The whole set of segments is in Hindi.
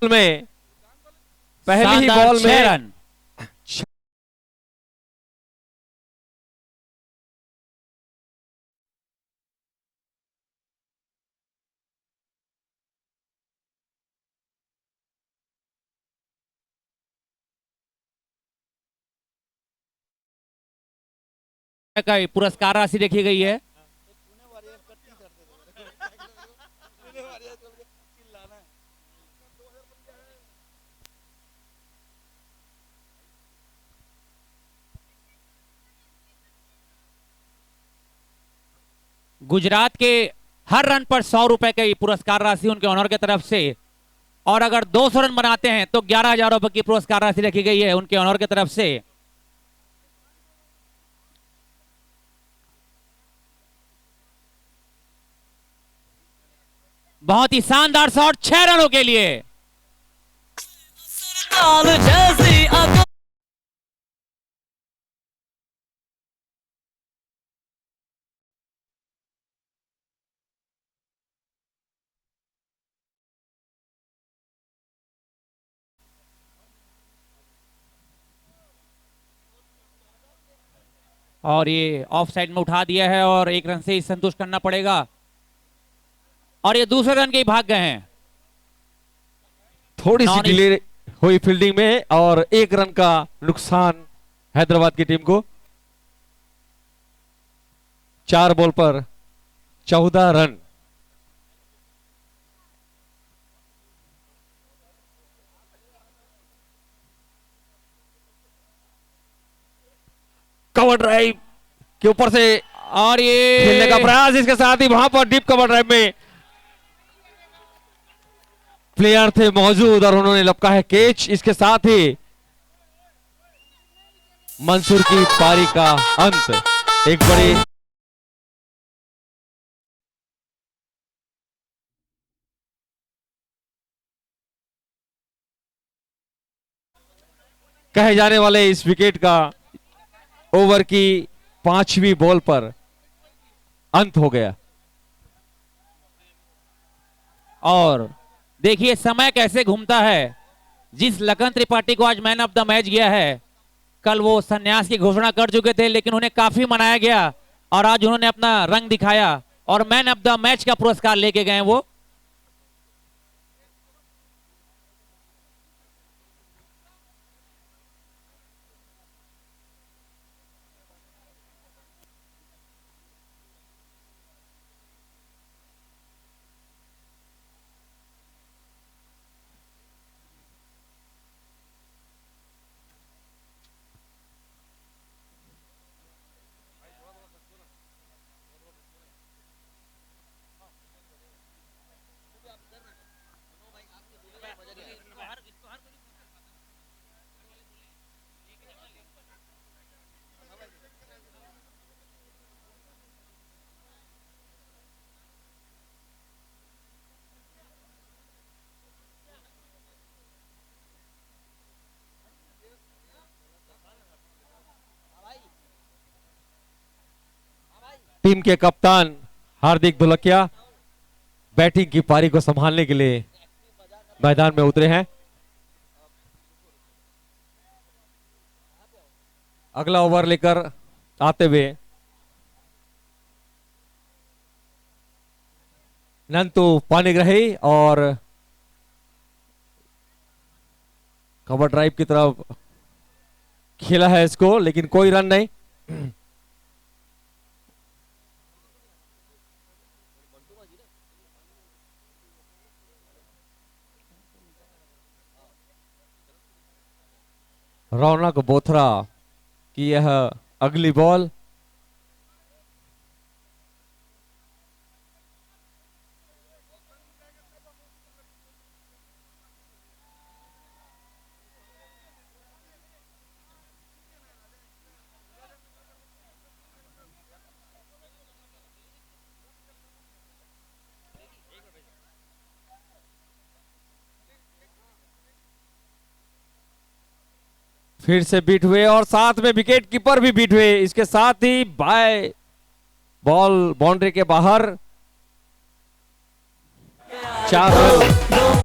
में पहली ही बॉल में 6 रन। का पुरस्कार राशि देखी गई है। गुजरात के हर रन पर 100 रुपए की पुरस्कार राशि उनके ऑनर की तरफ से, और अगर 200 रन बनाते हैं तो 11,000 रुपए की पुरस्कार राशि रखी गई है उनके ऑनर की तरफ से। बहुत ही शानदार शॉट 6 रनों के लिए। और ये ऑफ साइड में उठा दिया है और 1 रन से ही संतुष्ट करना पड़ेगा, और ये दूसरे रन के ही भाग गए हैं। थोड़ी सी डिले हुई फील्डिंग में और 1 रन का नुकसान हैदराबाद की टीम को। 4 बॉल पर 14 रन। कवर ड्राइव के ऊपर से और ये खेलने का प्रयास, इसके साथ ही वहां पर डीप कवर ड्राइव में प्लेयर थे मौजूद और उन्होंने लपका है कैच। इसके साथ ही मंसूर की पारी का अंत। एक बड़ी कहे जाने वाले इस विकेट का ओवर की 5वीं बॉल पर अंत हो गया। और देखिए समय कैसे घूमता है। जिस लखन त्रिपाठी को आज मैन ऑफ द मैच गया है, कल वो संन्यास की घोषणा कर चुके थे, लेकिन उन्हें काफी मनाया गया और आज उन्होंने अपना रंग दिखाया और मैन ऑफ द मैच का पुरस्कार लेके गए वो। टीम के कप्तान हार्दिक धुलकिया बैटिंग की पारी को संभालने के लिए मैदान में उतरे हैं। अगला ओवर लेकर आते हुए नंतु पानीग्राही और कवर ड्राइव की तरफ खेला है इसको, लेकिन कोई रन नहीं। रौनक बोथरा की यह अगली बॉल। फिर से बीट हुए और साथ में विकेट कीपर भी बीट हुए। इसके साथ ही बाय बॉल बाउंड्री के बाहर 4 रन।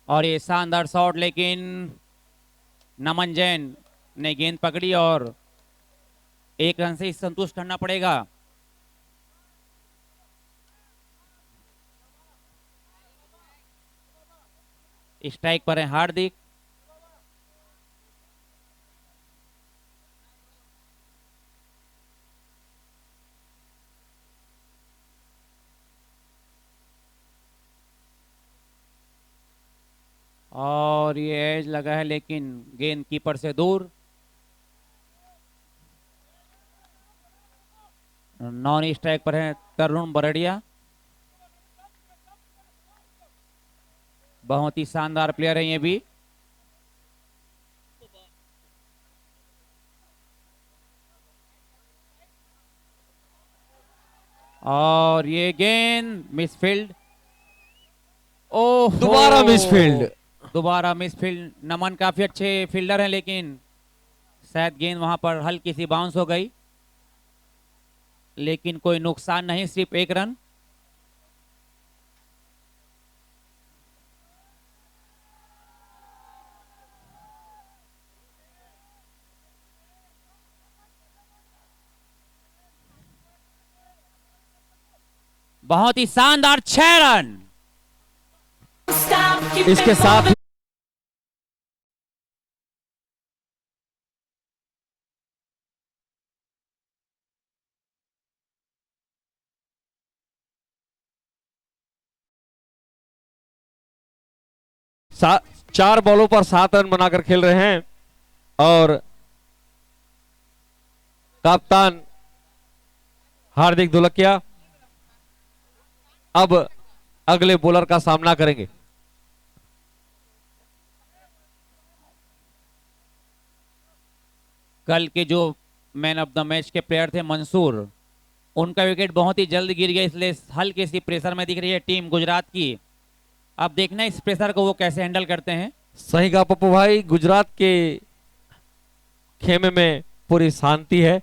और ये शानदार शॉट, लेकिन नमन जैन ने गेंद पकड़ी और एक रन से संतुष्ट करना पड़ेगा। स्ट्राइक पर है हार्दिक। और ये एज लगा है, लेकिन गेंद कीपर से दूर। नॉन स्ट्राइक पर है तरुण बरड़िया। बहुत ही शानदार प्लेयर है ये भी। और ये गेंद मिसफील्ड। ओह, दोबारा मिसफील्ड। दोबारा मिसफील्ड। नमन काफी अच्छे फील्डर हैं, लेकिन शायद गेंद वहां पर हल्की सी बाउंस हो गई, लेकिन कोई नुकसान नहीं, सिर्फ एक रन। बहुत ही शानदार 6 रन। इसके साथ चार बॉलों पर 7 रन बनाकर खेल रहे हैं और कप्तान हार्दिक धुलकिया अब अगले बॉलर का सामना करेंगे। कल के जो मैन ऑफ द मैच के प्लेयर थे मंसूर, उनका विकेट बहुत ही जल्द गिर गया, इसलिए हल्के सी प्रेशर में दिख रही है टीम गुजरात की। अब देखना इस प्रेशर को वो कैसे हैंडल करते हैं। सही कहा पप्पू भाई, गुजरात के खेमे में पूरी शांति है।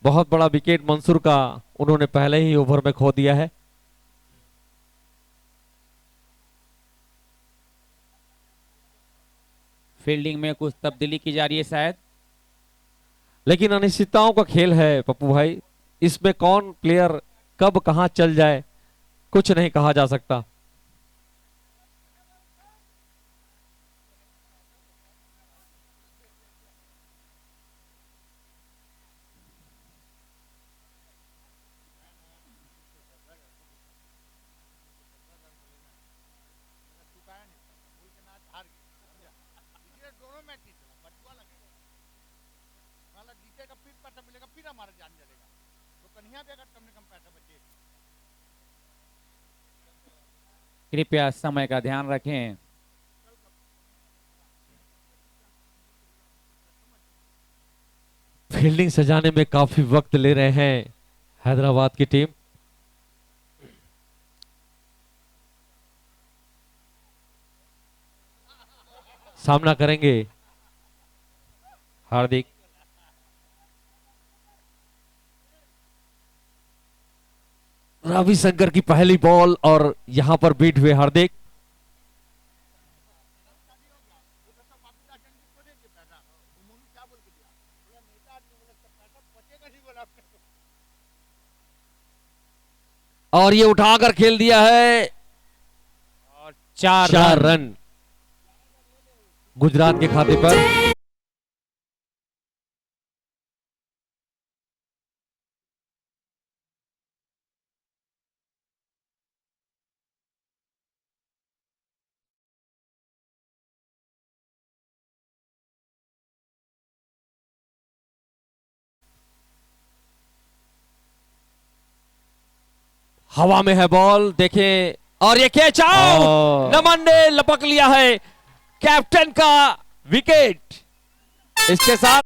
बहुत बड़ा विकेट मंसूर का उन्होंने पहले ही ओवर में खो दिया है। फील्डिंग में कुछ तब्दीली की जा रही है शायद। लेकिन अनिश्चितताओं का खेल है पप्पू भाई, इसमें कौन प्लेयर कब कहां चल जाए कुछ नहीं कहा जा सकता। कृपया समय का ध्यान रखें। फील्डिंग सजाने में काफी वक्त ले रहे हैं हैदराबाद की टीम। सामना करेंगे हार्दिक। रविशंकर की पहली बॉल और यहां पर बीट हुए हार्दिक। और ये उठाकर खेल दिया है और 4 रन गुजरात के खाते पर। हवा में है बॉल, देखें और ये कैच आउट। नमन ने लपक लिया है कैप्टन का विकेट। इसके साथ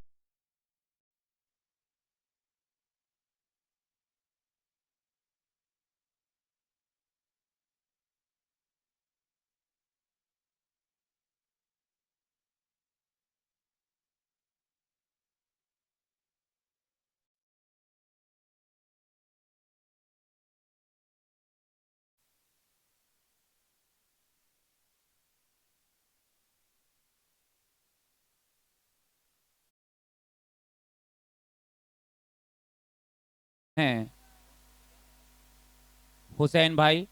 हैं हुसैन भाई,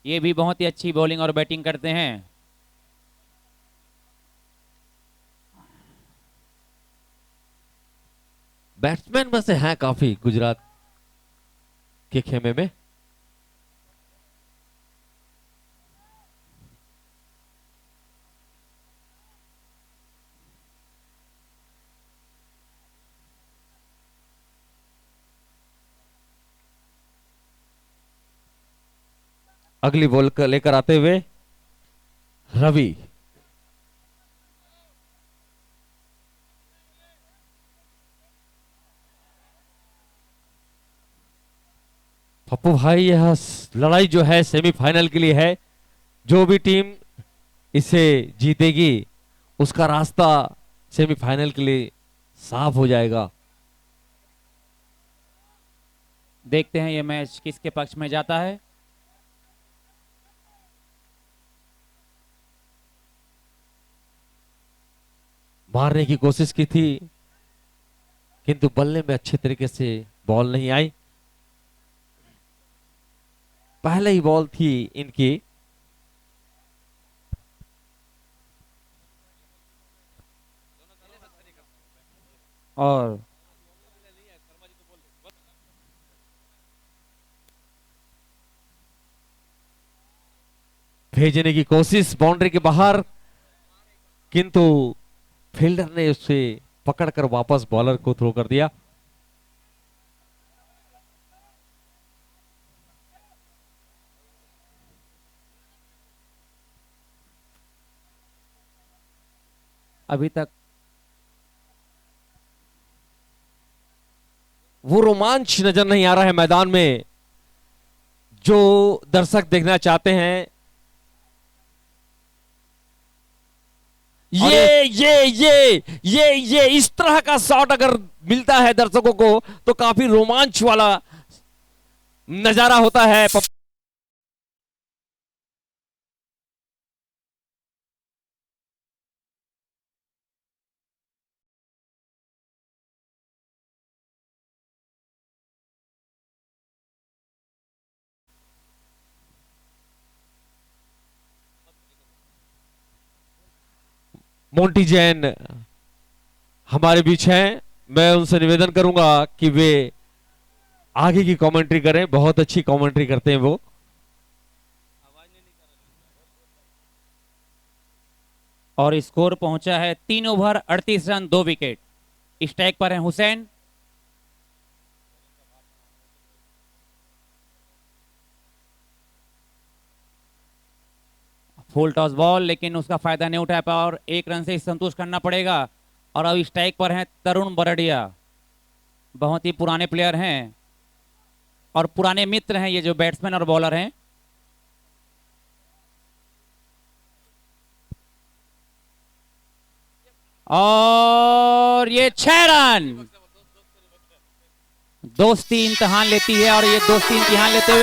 ये भी बहुत ही अच्छी बॉलिंग और बैटिंग करते हैं। बैट्समैन में से हैं काफी गुजरात के खेमे में। अगली बॉल लेकर आते हुए रवि। पप्पू भाई, यह लड़ाई जो है सेमीफाइनल के लिए है। जो भी टीम इसे जीतेगी उसका रास्ता सेमीफाइनल के लिए साफ हो जाएगा। देखते हैं ये मैच किसके पक्ष में जाता है। मारने की कोशिश की थी किंतु बल्ले में अच्छे तरीके से बॉल नहीं आई। पहले ही बॉल थी इनकी। और भेजने की कोशिश बाउंड्री के बाहर, किंतु फील्डर ने उसे पकड़कर वापस बॉलर को थ्रो कर दिया। अभी तक वो रोमांच नजर नहीं आ रहा है मैदान में जो दर्शक देखना चाहते हैं। ये इस तरह का शॉट अगर मिलता है दर्शकों को तो काफी रोमांच वाला नजारा होता है। मोंटी जैन हमारे बीच हैं। मैं उनसे निवेदन करूंगा कि वे आगे की कमेंट्री करें। बहुत अच्छी कमेंट्री करते हैं वो। और स्कोर पहुंचा है 3 ओवर 38 रन 2 विकेट। स्ट्राइक पर है हुसैन। फुल टॉस बॉल, लेकिन उसका फायदा नहीं उठा पाया और 1 रन से संतुष्ट करना पड़ेगा। और अब स्ट्राइक पर है तरुण बरडिया। बहुत ही पुराने प्लेयर हैं और पुराने मित्र हैं ये जो बैट्समैन और बॉलर हैं। और ये 6 रन। दोस्ती इम्तिहान लेती है और ये दोस्ती इम्तिहान लेते हुए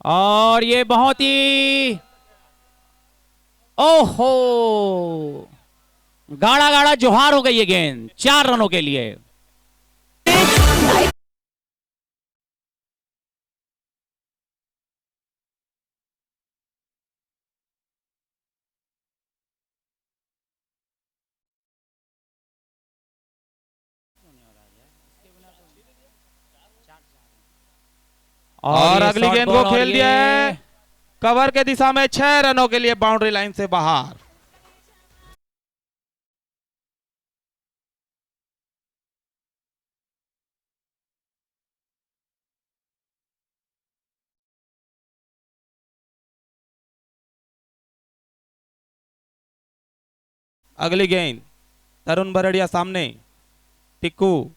और ये बहुत ही ओहो गाढ़ा गाढ़ा जोहार हो गई ये गेंद 4 रनों के लिए। और ये अगली शॉर्ट गेंद बॉल को और खेल दिया है कवर के दिशा में 6 रनों के लिए बाउंड्री लाइन से बाहर। अगली गेंद तरुण बरड़िया सामने। टिक्कू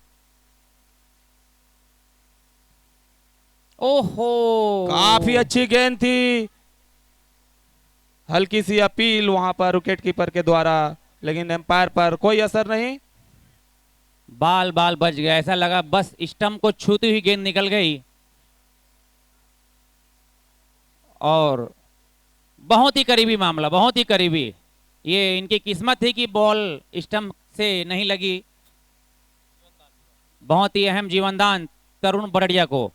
ओहो काफी अच्छी गेंद थी। हल्की सी अपील वहां पर विकेट कीपर के द्वारा, लेकिन एम्पायर पर कोई असर नहीं। बाल बाल बच गया। ऐसा लगा बस स्टंप को छूती हुई गेंद निकल गई और बहुत ही करीबी मामला, बहुत ही करीबी। ये इनकी किस्मत थी कि बॉल स्टंप से नहीं लगी। बहुत ही अहम जीवनदान तरुण बरड़िया को।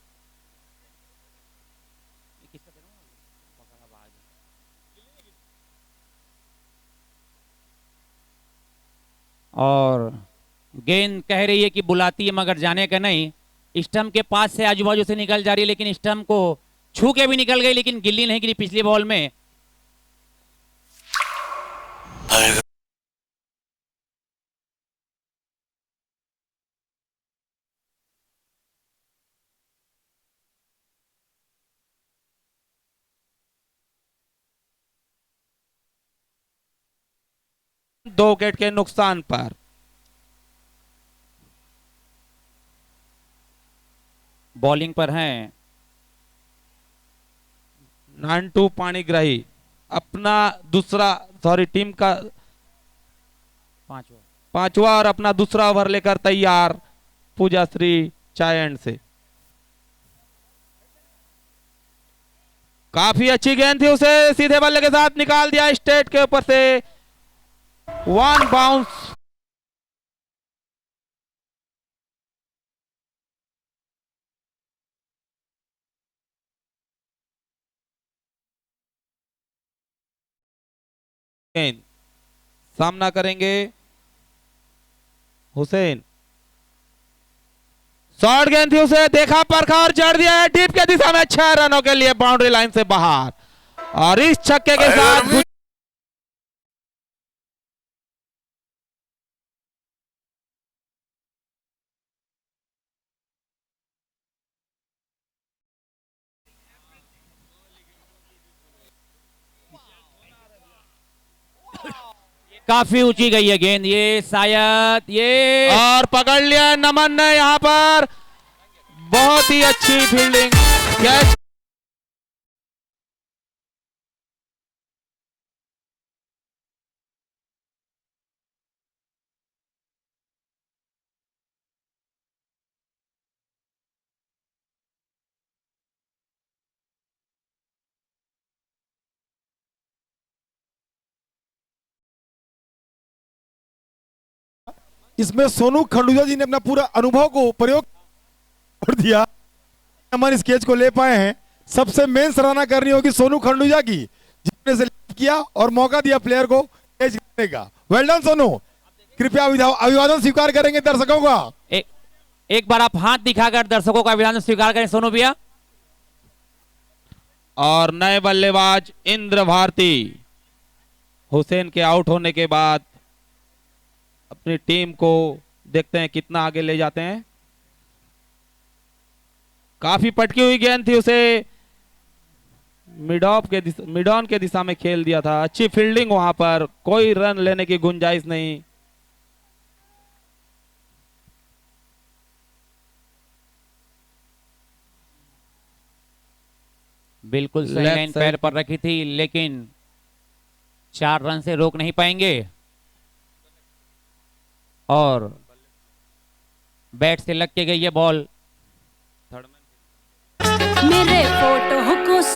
और गेंद कह रही है कि बुलाती है मगर जाने का नहीं। स्टंप के पास से आजू बाजू से निकल जा रही है, लेकिन स्टंप को छू के भी निकल गई, लेकिन गिल्ली नहीं गिरी पिछली बॉल में। दो विकेट के नुकसान पर। बॉलिंग पर हैं नांटू पाणिग्राही अपना दूसरा, सॉरी टीम का पांचवा और अपना दूसरा ओवर लेकर तैयार पूजाश्री चाय एंड से। काफी अच्छी गेंद थी, उसे सीधे बल्ले के साथ निकाल दिया स्टेट के ऊपर से। One bounce. सामना करेंगे हुसैन। शॉर्ट गेंद थी, उसे देखा परखा और जड़ दिया है डीप के दिशा में। 6 रनों के लिए बाउंड्री लाइन से बाहर। और इस छक्के के साथ काफी ऊंची गई है गेंद, ये शायद ये और पकड़ लिया नमन ने यहां पर। बहुत ही अच्छी फील्डिंग। कैच। इसमें सोनू खंडूजा जी ने अपना पूरा अनुभव को प्रयोग कर दिया। हम इस कैच को ले पाए हैं। सबसे मेन सराहना करनी होगी सोनू खंडूजा की, जिसने से किया और मौका दिया प्लेयर को कैच करने का। Well done Sonu. कृपया अभिवादन स्वीकार करेंगे दर्शकों का। एक बार आप हाथ दिखाकर दर्शकों का अभिवादन स्वीकार करें सोनू भैया। और नए बल्लेबाज इंद्र भारती हुसैन के आउट होने के बाद अपनी टीम को देखते हैं कितना आगे ले जाते हैं। काफी पटकी हुई गेंद थी, उसे मिड ऑन के दिशा में खेल दिया था। अच्छी फील्डिंग, वहां पर कोई रन लेने की गुंजाइश नहीं। बिल्कुल सही लाइन पैर पर रखी थी, लेकिन 4 रन से रोक नहीं पाएंगे। और बैट से लग के गई है बॉल। मेरे फोटो को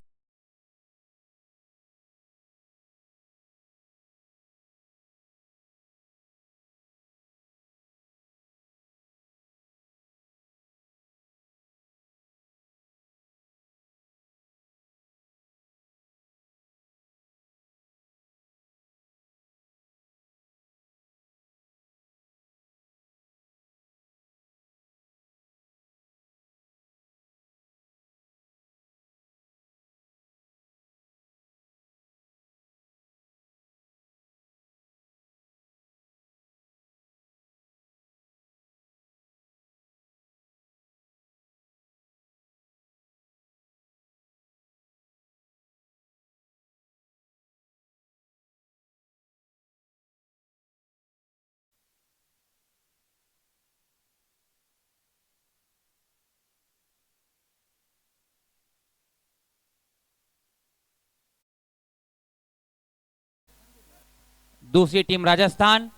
दूसरी टीम राजस्थान,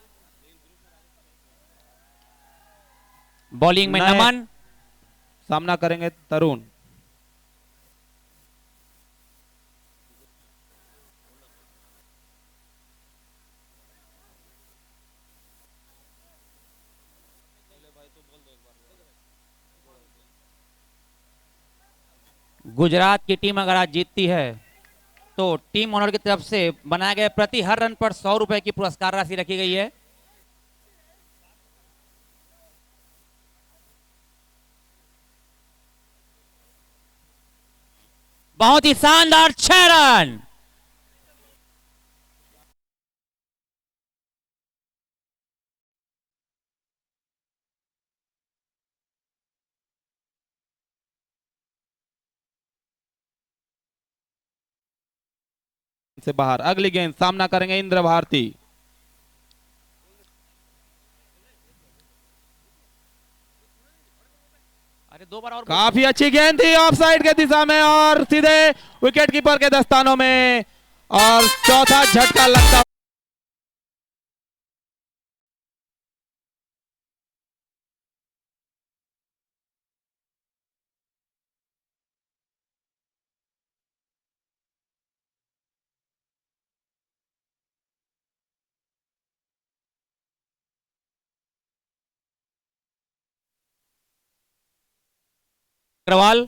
बॉलिंग में नमन। सामना करेंगे तरुण। गुजरात की टीम अगर आज जीतती है तो टीम ओनर की तरफ से बनाए गए प्रति हर रन पर 100 रुपए की पुरस्कार राशि रखी गई है। बहुत ही शानदार 6 रन। से बाहर, अगली गेंद सामना करेंगे इंद्र भारती। अरे 2 बार और काफी अच्छी गेंद थी ऑफ साइड के दिशा में और सीधे विकेट कीपर के दस्तानों में, और चौथा झटका लगता। अग्रवाल,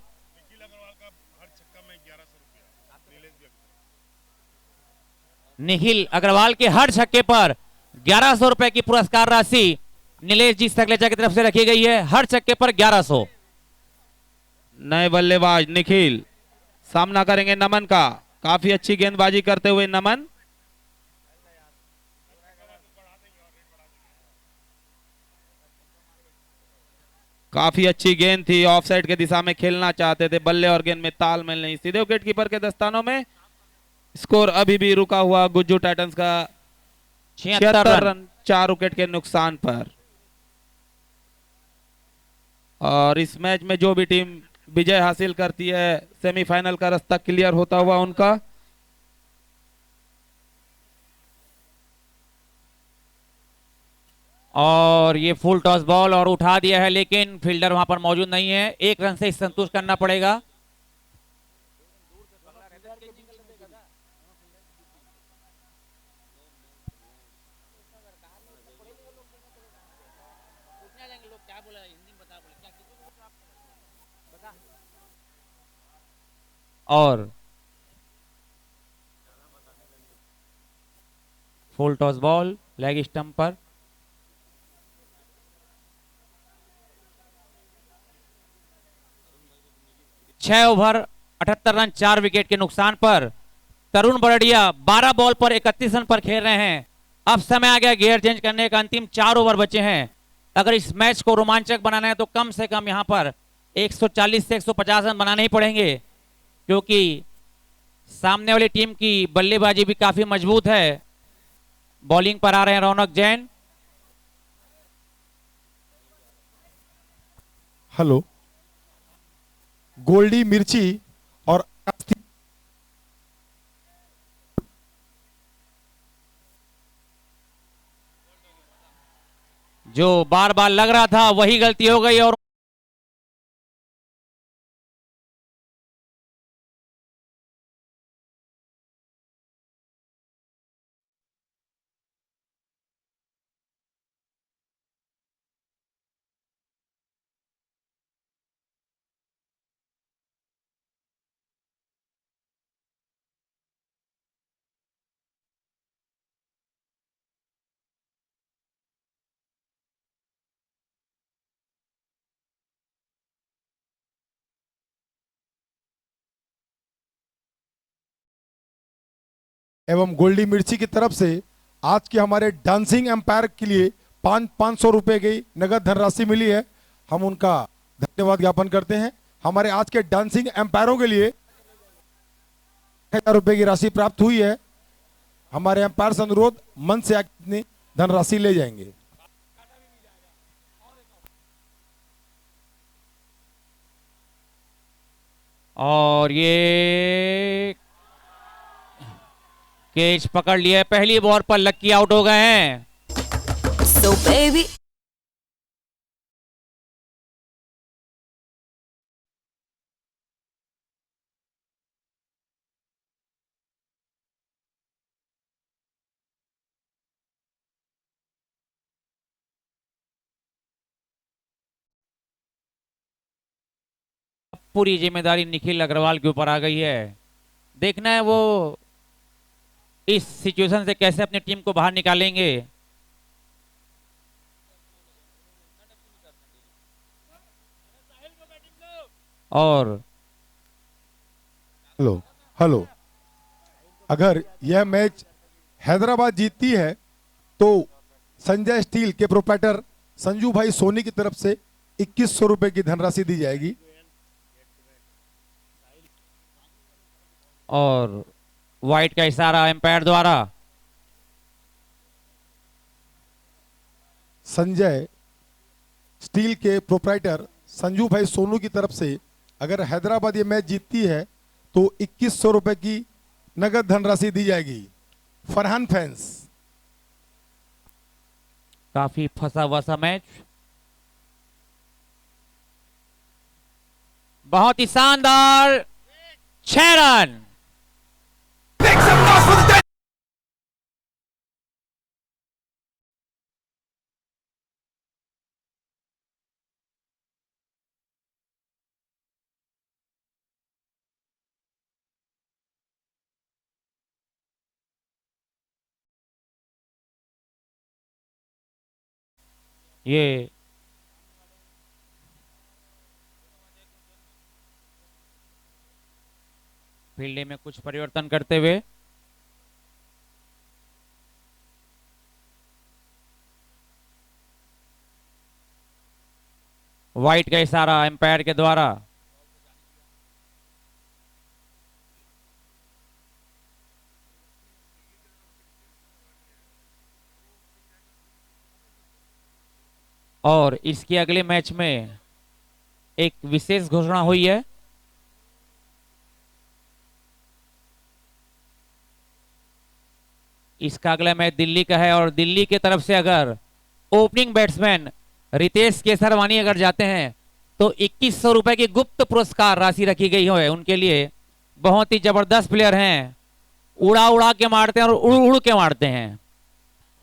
निखिल अग्रवाल के हर छक्के पर 1100 रुपए की पुरस्कार राशि नीलेश जी सकलेचा की तरफ से रखी गई है। हर छक्के पर 1100। नए बल्लेबाज निखिल सामना करेंगे नमन का। काफी अच्छी गेंदबाजी करते हुए नमन। काफी अच्छी गेंद थी, ऑफसाइड के दिशा में खेलना चाहते थे, बल्ले और गेंद में तालमेल नहीं, सीधे विकेट कीपर के दस्तानों में। स्कोर अभी भी रुका हुआ गुज्जू टाइटंस का 76 रन 4 विकेट के नुकसान पर। और इस मैच में जो भी टीम विजय हासिल करती है सेमीफाइनल का रास्ता क्लियर होता हुआ उनका। और ये फुल टॉस बॉल और उठा दिया है, लेकिन फील्डर वहां पर मौजूद नहीं है। 1 रन से संतुष्ट करना पड़ेगा। और full toss ball leg stump पर। छह ओवर 78 रन 4 विकेट के नुकसान पर तरुण बरड़िया 12 बॉल पर 31 रन पर खेल रहे हैं। अब समय आ गया गियर चेंज करने का। अंतिम 4 ओवर बचे हैं। अगर इस मैच को रोमांचक बनाना है तो कम से कम यहां पर 140 से 150 रन बनाने ही पड़ेंगे, क्योंकि सामने वाली टीम की बल्लेबाजी भी काफी मजबूत है। बॉलिंग पर आ रहे हैं रौनक जैन। हेलो, गोल्डी मिर्ची और जो बार बार लग रहा था वही गलती हो गई और एवं गोल्डी मिर्ची की तरफ से आज के हमारे डांसिंग एम्पायर के लिए 500 रुपए की नगद धनराशि मिली है। हम उनका धन्यवाद ज्ञापन करते हैं। हमारे आज के डांसिंग एम्पायरों के लिए 1000 रुपए की राशि प्राप्त हुई है। हमारे एम्पायर से अनुरोध मन से अपनी धनराशि ले जाएंगे। और ये कैच पकड़ लिया है। पहली बॉल पर लक्की आउट हो गए हैं। So baby पूरी जिम्मेदारी निखिल अग्रवाल के ऊपर आ गई है। देखना है वो इस सिचुएशन से कैसे अपनी टीम को बाहर निकालेंगे। और हेलो हेलो, अगर यह मैच हैदराबाद जीतती है तो संजय स्टील के प्रोप्राइटर संजू भाई सोनी की तरफ से 2100 रुपए की धनराशि दी जाएगी। और वाइट का इशारा एम्पायर द्वारा। संजय स्टील के प्रोप्राइटर संजू भाई सोनू की तरफ से अगर हैदराबाद ये मैच जीतती है तो 2100 रुपए की नगद धनराशि दी जाएगी। फरहान फैंस, काफी फंसा हुआ सा मैच, बहुत ही शानदार 6 रन। ये फील्डिंग में कुछ परिवर्तन करते हुए वाइट का इशारा एम्पायर के द्वारा। और इसके अगले मैच में एक विशेष घोषणा हुई है। इसका अगला मैच दिल्ली का है और दिल्ली की तरफ से अगर ओपनिंग बैट्समैन रितेश केसरवानी अगर जाते हैं तो 2100 रुपए की गुप्त पुरस्कार राशि रखी गई है उनके लिए। बहुत ही जबरदस्त प्लेयर हैं, उड़ा उड़ा के मारते हैं और उड़ उड़ के मारते हैं।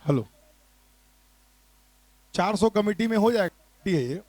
हेलो, 400 कमेटी में हो जाएगा ये।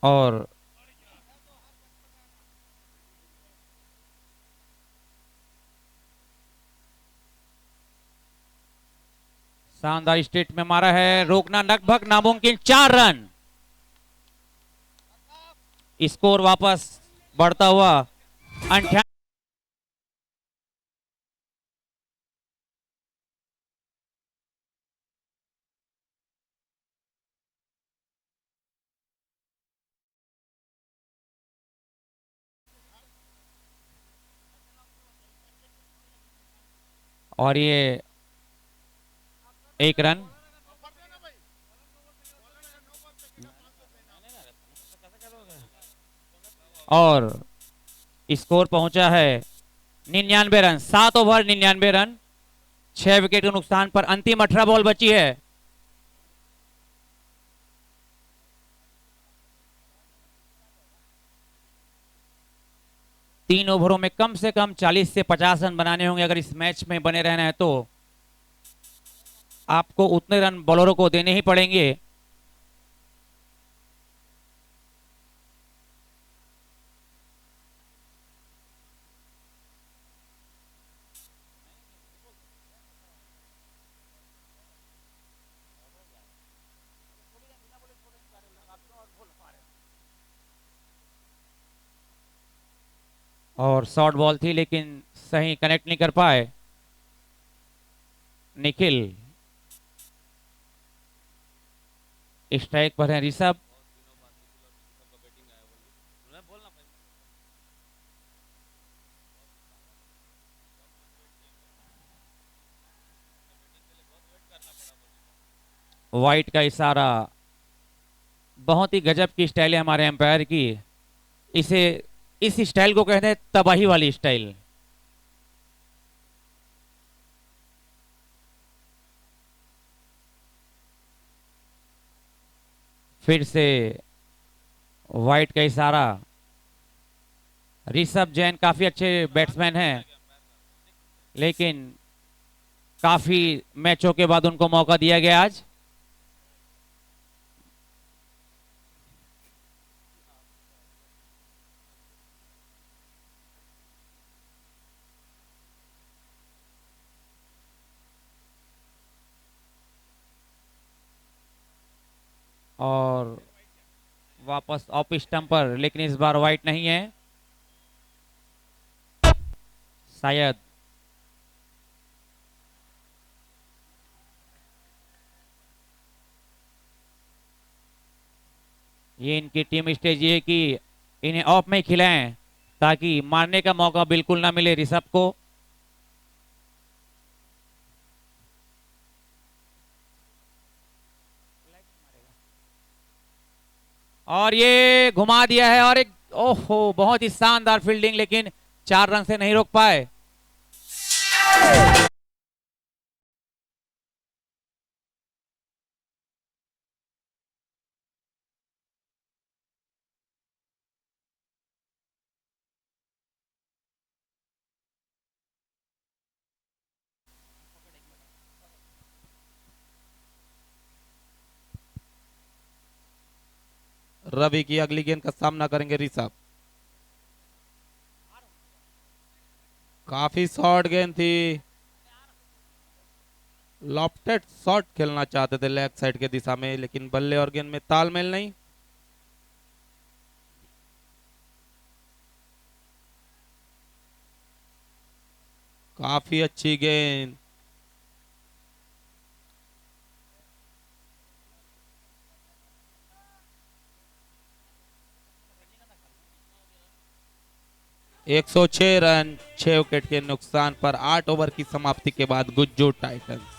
और शानदार स्टेट में मारा है, रोकना लगभग नामुमकिन। 4 रन, स्कोर वापस बढ़ता हुआ 98। और ये 1 रन। और स्कोर पहुंचा है 99 रन। 7 ओवर 99 रन, 6 विकेट के नुकसान पर अंतिम 18 बॉल बची है। तीन ओवरों में कम से कम 40 से 50 रन बनाने होंगे अगर इस मैच में बने रहना है तो आपको उतने रन बॉलरों को देने ही पड़ेंगे। और शॉर्ट बॉल थी लेकिन सही कनेक्ट नहीं कर पाए निखिल। स्ट्राइक पर है ऋषभ। वाइट का इशारा बहुत ही गजब की स्टाइल है हमारे एम्पायर की। इसे इस स्टाइल को कहते हैं तबाही वाली स्टाइल। फिर से वाइट का इशारा। ऋषभ जैन काफी अच्छे बैट्समैन हैं, लेकिन काफी मैचों के बाद उनको मौका दिया गया आज। और वापस ऑफ स्टंप पर, लेकिन इस बार वाइट नहीं है शायद। ये इनकी टीम स्ट्रेटजी है कि इन्हें ऑफ में खिलाएं ताकि मारने का मौका बिल्कुल ना मिले ऋषभ को। और ये घुमा दिया है, और एक ओहो बहुत ही शानदार फील्डिंग, लेकिन 4 रन से नहीं रोक पाए। रवि की अगली गेंद का सामना करेंगे ऋषभ। काफी शॉर्ट गेंद थी, लॉफ्टेड शॉट खेलना चाहते थे लेग साइड के दिशा में, लेकिन बल्ले और गेंद में तालमेल नहीं। काफी अच्छी गेंद। एक 106 रन 6 विकेट के नुकसान पर 8 ओवर की समाप्ति के बाद गुज्जू टाइटंस।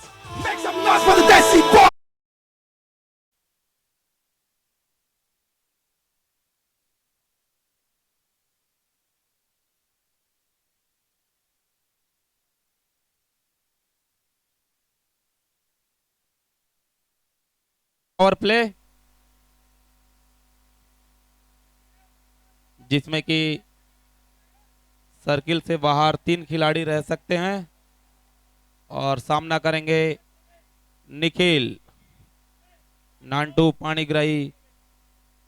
पावर प्ले जिसमें कि सर्किल से बाहर 3 खिलाड़ी रह सकते हैं और सामना करेंगे निखिल। नांटू पाणिग्राही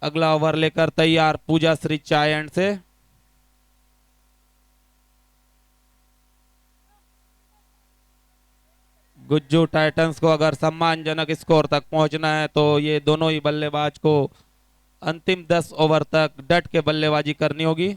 अगला ओवर लेकर तैयार पूजा श्री चाय एंड से। गुज्जू टाइटंस को अगर सम्मानजनक स्कोर तक पहुंचना है तो ये दोनों ही बल्लेबाज को अंतिम 10 ओवर तक डट के बल्लेबाजी करनी होगी।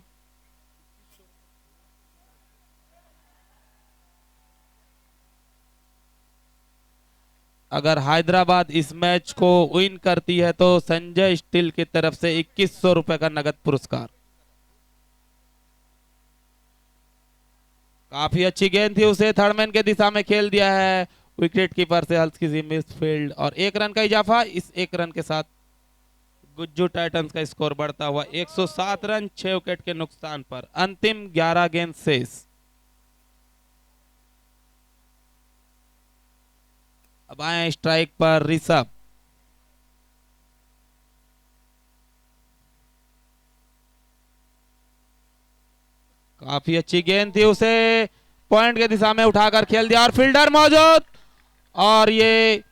अगर हैदराबाद इस मैच को विन करती है तो संजय स्टील की तरफ से 2100 रुपए का नगद पुरस्कार। काफी अच्छी गेंद थी, उसे थर्डमैन के दिशा में खेल दिया है विकेट कीपर से हल्की सी मिस फील्ड, और 1 रन का इजाफा। इस 1 रन के साथ गुज्जू टाइटंस का स्कोर बढ़ता हुआ 107 रन 6 विकेट के नुकसान पर। अंतिम 11 गेंद शेष। अब आए स्ट्राइक पर ऋषभ। काफी अच्छी गेंद थी, उसे पॉइंट के दिशा में उठाकर खेल दिया और फील्डर मौजूद, और ये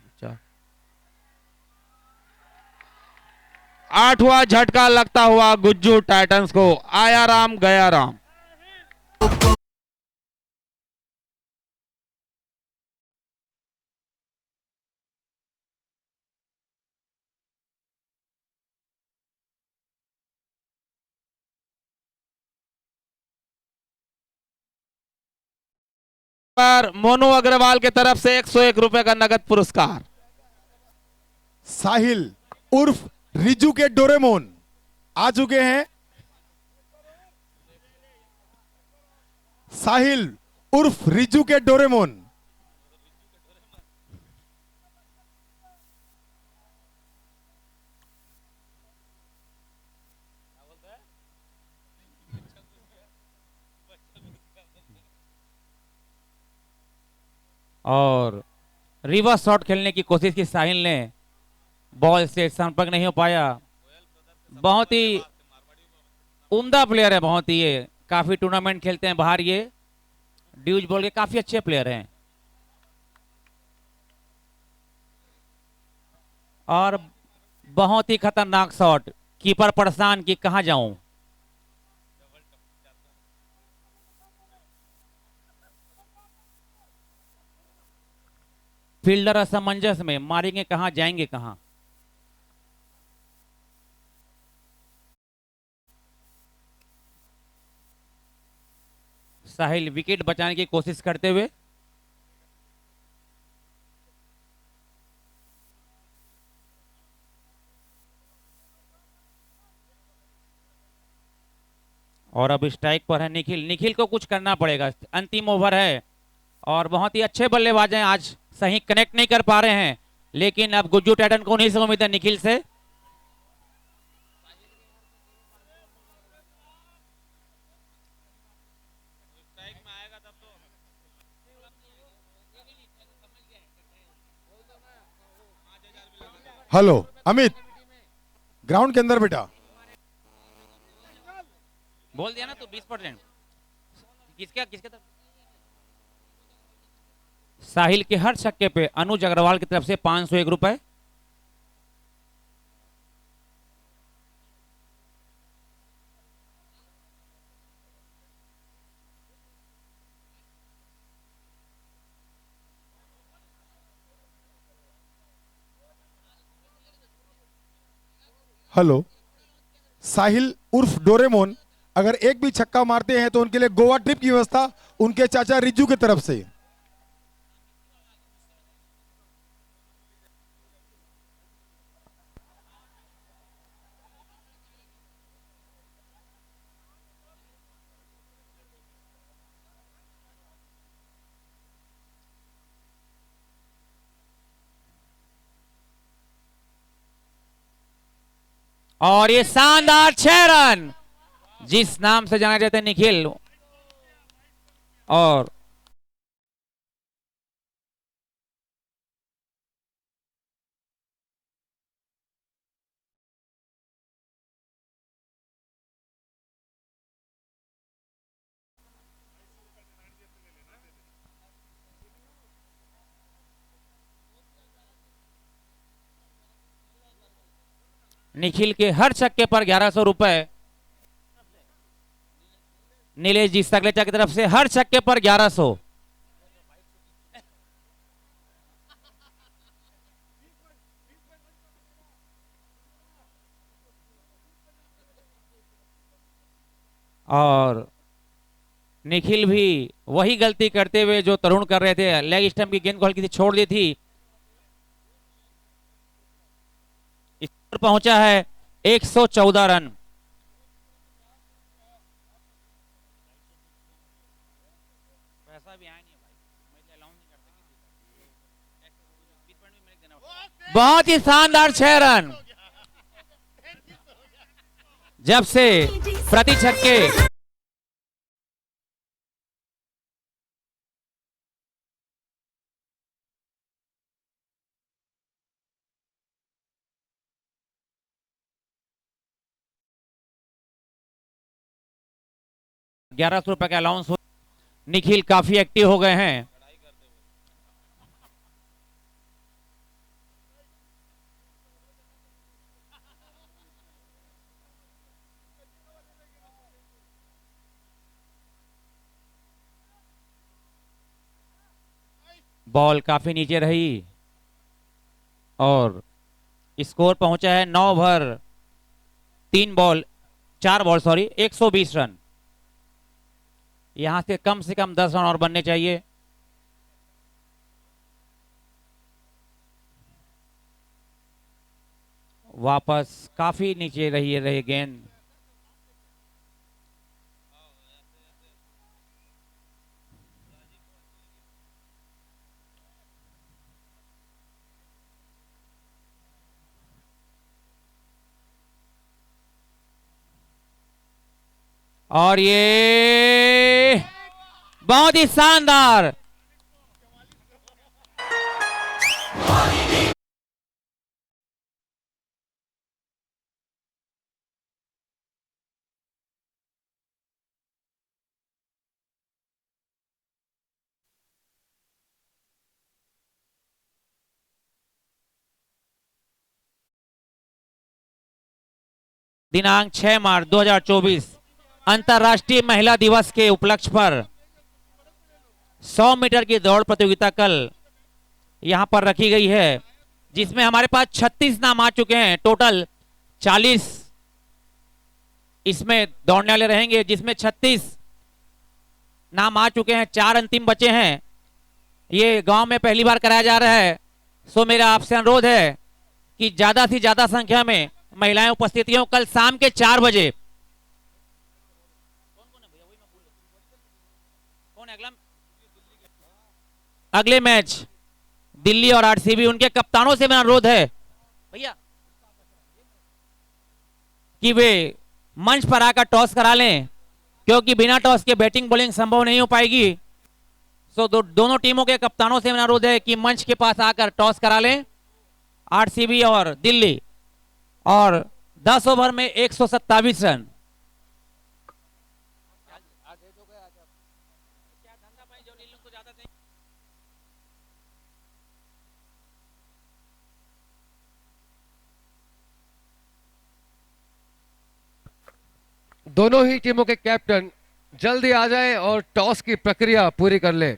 अच्छा 8वां झटका लगता हुआ गुज्जू टाइटंस को। आया राम गया राम। पर मोनू अग्रवाल की तरफ से 101 रुपए का नगद पुरस्कार। साहिल उर्फ रिजू के डोरेमोन आ चुके हैं। साहिल उर्फ रिजू के डोरेमोन। और रिवर्स शॉट खेलने की कोशिश की साहिल ने, बॉल से संपर्क नहीं हो पाया। बहुत ही उम्दा प्लेयर है, बहुत ही ये काफी टूर्नामेंट खेलते हैं बाहर, ये ड्यूज बॉल के काफी अच्छे प्लेयर हैं। और बहुत ही खतरनाक शॉट, कीपर परेशान कि कहां जाऊं। फील्डर असमंजस में, मारेंगे कहां जाएंगे कहां। साहिल विकेट बचाने की कोशिश करते हुए, और अब स्ट्राइक पर है निखिल। निखिल को कुछ करना पड़ेगा, अंतिम ओवर है। और बहुत ही अच्छे बल्लेबाज हैं, आज सही कनेक्ट नहीं कर पा रहे हैं, लेकिन अब गुज्जू टाइटन को नहीं से उम्मीद है निखिल से। हेलो अमित, ग्राउंड के अंदर बेटा। बोल दिया ना तो 20%। किसके किसके तरफ? साहिल के हर छक्के पे अनुज अग्रवाल की तरफ से 501 रुपए। हेलो, साहिल उर्फ डोरेमोन अगर एक भी छक्का मारते हैं तो उनके लिए गोवा ट्रिप की व्यवस्था उनके चाचा रिजू की तरफ से। और ये शानदार 6 रन, जिस नाम से जाना जाता है निखिल। और निखिल के हर छक्के पर 1100 रुपए। नीलेश जी सगलेचा की तरफ से हर छक्के पर 1100। और निखिल भी वही गलती करते हुए जो तरुण कर रहे थे, लेग स्टंप की गेंद को हल्की सी छोड़ दी थी। इस पर पहुंचा है 114 रन। पैसा भी आया नहीं भाई, बहुत ही शानदार 6 रन, जब से प्रति छक्के 1100 रुपए का अलाउंस हो। निखिल काफी एक्टिव हो गए हैं। बॉल काफी नीचे रही और स्कोर पहुंचा है 9 ओवर 4 बॉल सॉरी 120 रन। यहां से कम 10 रन और बनने चाहिए। वापस काफी नीचे रही गेंद। और ये बहुत ही शानदार दिनांक 6 मार्च 2024 अंतर्राष्ट्रीय महिला दिवस के उपलक्ष्य पर 100 मीटर की दौड़ प्रतियोगिता कल यहां पर रखी गई है, जिसमें हमारे पास 36 नाम आ चुके हैं। टोटल 40 इसमें दौड़ने वाले रहेंगे, जिसमें 36 नाम आ चुके हैं, 4 अंतिम बचे हैं। ये गांव में पहली बार कराया जा रहा है, सो मेरा आपसे अनुरोध है कि ज्यादा से ज्यादा संख्या में महिलाएं उपस्थित हों। कल शाम के 4 बजे अगले मैच दिल्ली और आरसीबी, उनके कप्तानों से मेरा अनुरोध है भैया कि वे मंच पर आकर टॉस करा लें, क्योंकि बिना टॉस के बैटिंग बॉलिंग संभव नहीं हो पाएगी। सो दोनों टीमों के कप्तानों से मेरा अनुरोध है कि मंच के पास आकर टॉस करा लें, आरसीबी और दिल्ली। और 10 ओवर में 127 रन। दोनों ही टीमों के कैप्टन जल्दी आ जाएं और टॉस की प्रक्रिया पूरी कर लें।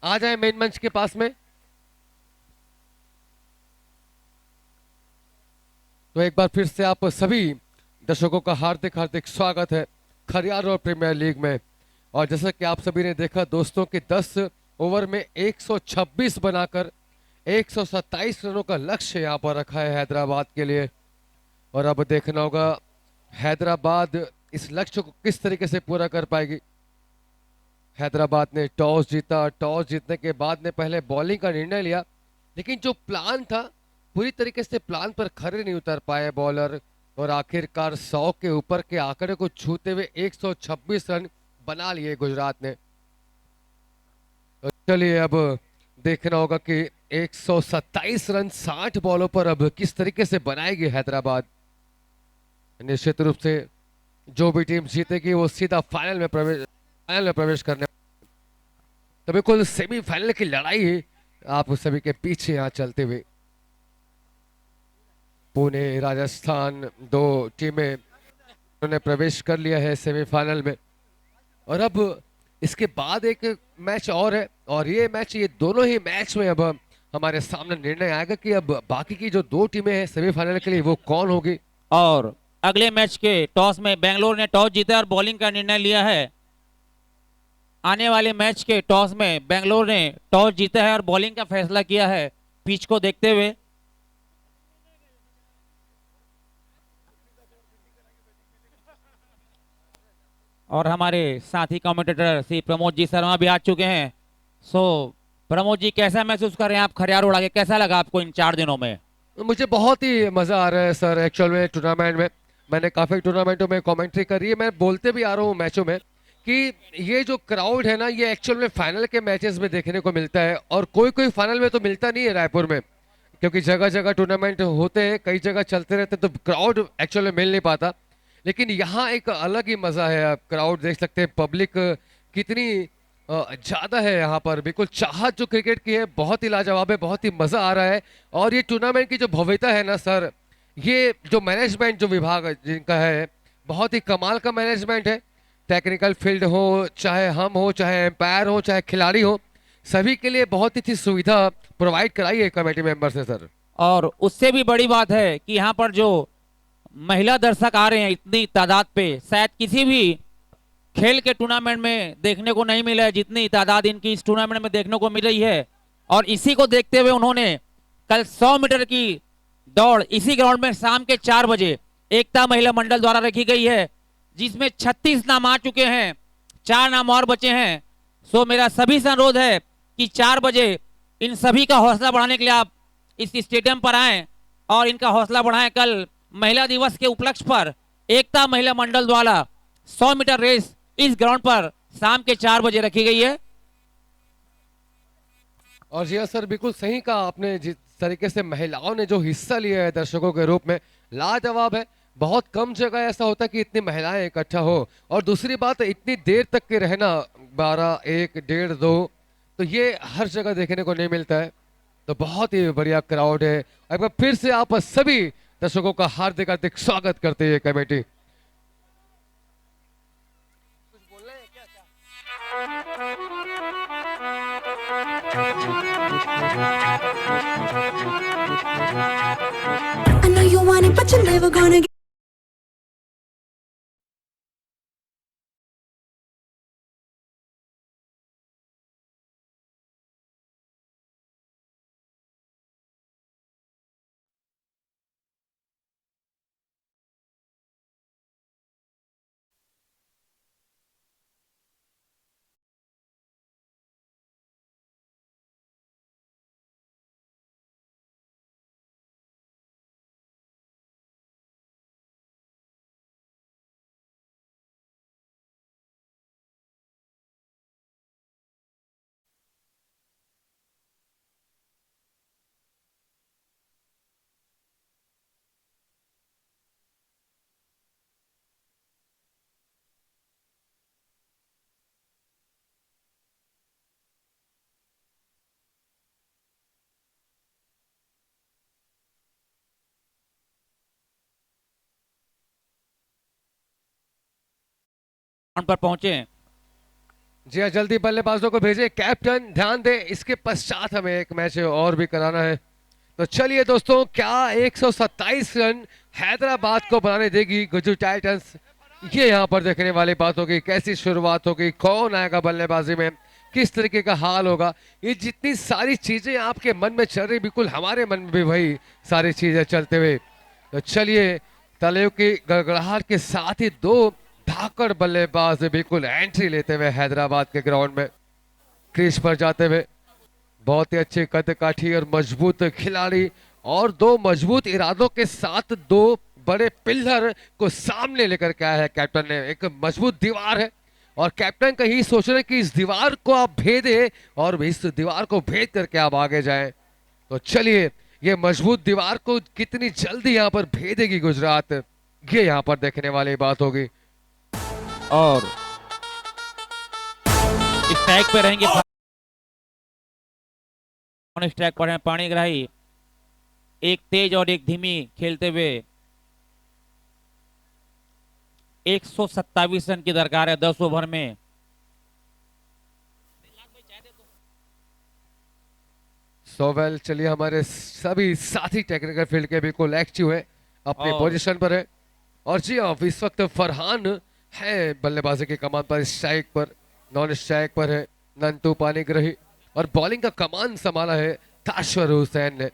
आ जाएं मेन मंच के पास में। तो एक बार फिर से आप सभी दर्शकों का हार्दिक हार्दिक स्वागत है खरियार और प्रीमियर लीग में। और जैसा कि आप सभी ने देखा दोस्तों कि 10 ओवर में 126 बनाकर 127 रनों का लक्ष्य यहाँ पर रखा है हैदराबाद के लिए। और अब देखना होगा हैदराबाद इस लक्ष्य को किस तरीके से पूरा कर पाएगी। हैदराबाद ने टॉस जीता, टॉस जीतने के बाद ने पहले बॉलिंग का निर्णय लिया, लेकिन जो प्लान था पूरी तरीके से प्लान पर खरे नहीं उतर पाए बॉलर। और आखिरकार 100 के ऊपर के आंकड़े को छूते हुए 126 रन बना लिए गुजरात ने। तो चलिए अब देखना होगा कि 127 रन 60 बॉलों पर अब किस तरीके से बनाएगी हैदराबाद। निश्चित रूप से जो भी टीम जीतेगी वो सीधा फाइनल में प्रवेश करने। तो बिल्कुल सेमीफाइनल की लड़ाई है आप सभी के पीछे यहाँ चलते हुए। पुणे राजस्थान 2 टीमें उन्होंने प्रवेश कर लिया है सेमीफाइनल में। और अब इसके बाद एक मैच और है, और ये दोनों ही मैच में अब हमारे सामने निर्णय आएगा कि अब बाकी की जो 2 टीमें हैं सेमीफाइनल के लिए वो कौन होगी। और अगले मैच के टॉस में बेंगलोर ने टॉस जीता और बॉलिंग का निर्णय लिया है। आने वाले मैच के टॉस में बेंगलोर ने टॉस जीता है और बॉलिंग का फैसला किया है पिच को देखते हुए। और हमारे साथी कमेंटेटर श्री प्रमोद जी शर्मा भी आ चुके हैं। सो प्रमोद जी, कैसा महसूस कर रहे हैं आप खरियार उड़ा के? कैसा लगा आपको इन 4 दिनों में? मुझे बहुत ही मजा आ रहा है सर। एक्चुअल में टूर्नामेंट में मैंने काफी टूर्नामेंटों में कमेंट्री करी है, मैं बोलते भी आ रहा हूँ मैचों में कि ये जो क्राउड है ना ये एक्चुअल में फाइनल के मैचेस में देखने को मिलता है, और कोई कोई फाइनल में तो मिलता नहीं है रायपुर में, क्योंकि जगह जगह टूर्नामेंट होते हैं, कई जगह चलते रहते तो क्राउड एक्चुअल में मिल नहीं पाता। लेकिन यहाँ एक अलग ही मजा है। आप क्राउड देख सकते हैं, पब्लिक कितनी ज्यादा है यहाँ पर। बिल्कुल चाहत जो क्रिकेट की है बहुत ही लाजवाब है, बहुत ही मजा आ रहा है। और ये टूर्नामेंट की जो भव्यता है ना सर, ये जो मैनेजमेंट जो विभाग जिनका है बहुत ही कमाल का मैनेजमेंट है। टेक्निकल फील्ड हो, चाहे हम हो, चाहे एम्पायर हो, चाहे खिलाड़ी हो, सभी के लिए बहुत ही अच्छी सुविधा प्रोवाइड कराई है कमेटी मेंबर्स ने सर। और उससे भी बड़ी बात है कि यहाँ पर जो महिला दर्शक आ रहे हैं इतनी तादाद पे, शायद किसी भी खेल के टूर्नामेंट में देखने को नहीं मिला है जितनी तादाद इनकी इस टूर्नामेंट में देखने को मिल रही है। और इसी को देखते हुए उन्होंने कल 100 मीटर की दौड़ इसी ग्राउंड में शाम के 4 बजे एकता महिला मंडल द्वारा रखी गई है, जिसमें 36 नाम आ चुके हैं, 4 नाम और बचे हैं। सो मेरा सभी से अनुरोध है कि 4 बजे इन सभी का हौसला बढ़ाने के लिए आप इस स्टेडियम पर आएं और इनका हौसला बढ़ाएं। कल महिला दिवस के उपलक्ष्य पर एकता महिला मंडल द्वारा 100 मीटर रेस इस ग्राउंड पर शाम के 4 बजे रखी गई है। और जी हाँ सर, बिल्कुल सही कहा आपने। जिस तरीके से महिलाओं ने जो हिस्सा लिया है दर्शकों के रूप में, लाजवाब है। बहुत कम जगह ऐसा होता है कि इतनी महिलाएं इकट्ठा हो। और दूसरी बात, इतनी देर तक के रहना 12, 1, 1.5, 2, तो ये हर जगह देखने को नहीं मिलता है। तो बहुत ही बढ़िया क्राउड है। एक बार फिर से आप सभी दर्शकों का हार्दिक हार्दिक स्वागत करते हैं committee. I know you want it, but you're never gonna get. Ground पर पहुंचे। जी हाँ, जल्दी बल्लेबाजों को भेजे। कैप्टन ध्यान दे, इसके पश्चात हमें एक मैच और भी कराना है। तो चलिए दोस्तों, क्या 127 रन हैदराबाद को बनाने देगी गुजरात टाइटंस? ये यहाँ पर देखने वाली बात होगी। कैसी शुरुआत होगी, कौन आएगा बल्लेबाजी में, किस तरीके का हाल होगा। ये जितनी सारी चीजें आपके मन में चल रही, बिल्कुल हमारे मन में भी वही सारी चीजें चलते हुए। तो चलिए, तालियों की गड़गड़ाहट के साथ ही 2 धाकड़ बल्लेबाज बिल्कुल एंट्री लेते हुए हैदराबाद के ग्राउंड में क्रीज पर जाते हुए। बहुत ही अच्छे कद काठी और मजबूत खिलाड़ी, और 2 मजबूत इरादों के साथ 2 बड़े पिलर को सामने लेकर के आया है कैप्टन ने। एक मजबूत दीवार है और कैप्टन कहीं सोच रहे कि इस दीवार को आप भेदे और इस दीवार को भेद करके आप आगे जाएं। तो चलिए, ये मजबूत दीवार को कितनी जल्दी यहाँ पर भेदेगी गुजरात, ये यहाँ पर देखने वाली बात होगी। और स्ट्राइक पे रहेंगे, स्ट्राइक पर हैं पाणीग्राही, एक तेज और एक धीमी खेलते हुए। 127 रन की दरकार है 10 ओवर में। सोवेल, चलिए हमारे सभी साथी टेक्निकल फील्ड के बिल्कुल एक्टिव है, अपनी पोजीशन पर है। और जी हाँ, इस वक्त फरहान है बल्लेबाजी की कमान पर, स्ट्राइक पर, नॉन स्ट्राइक पर है नंटू पानीग्राही, और बॉलिंग का कमान संभाला है ताशर हुसैन ने।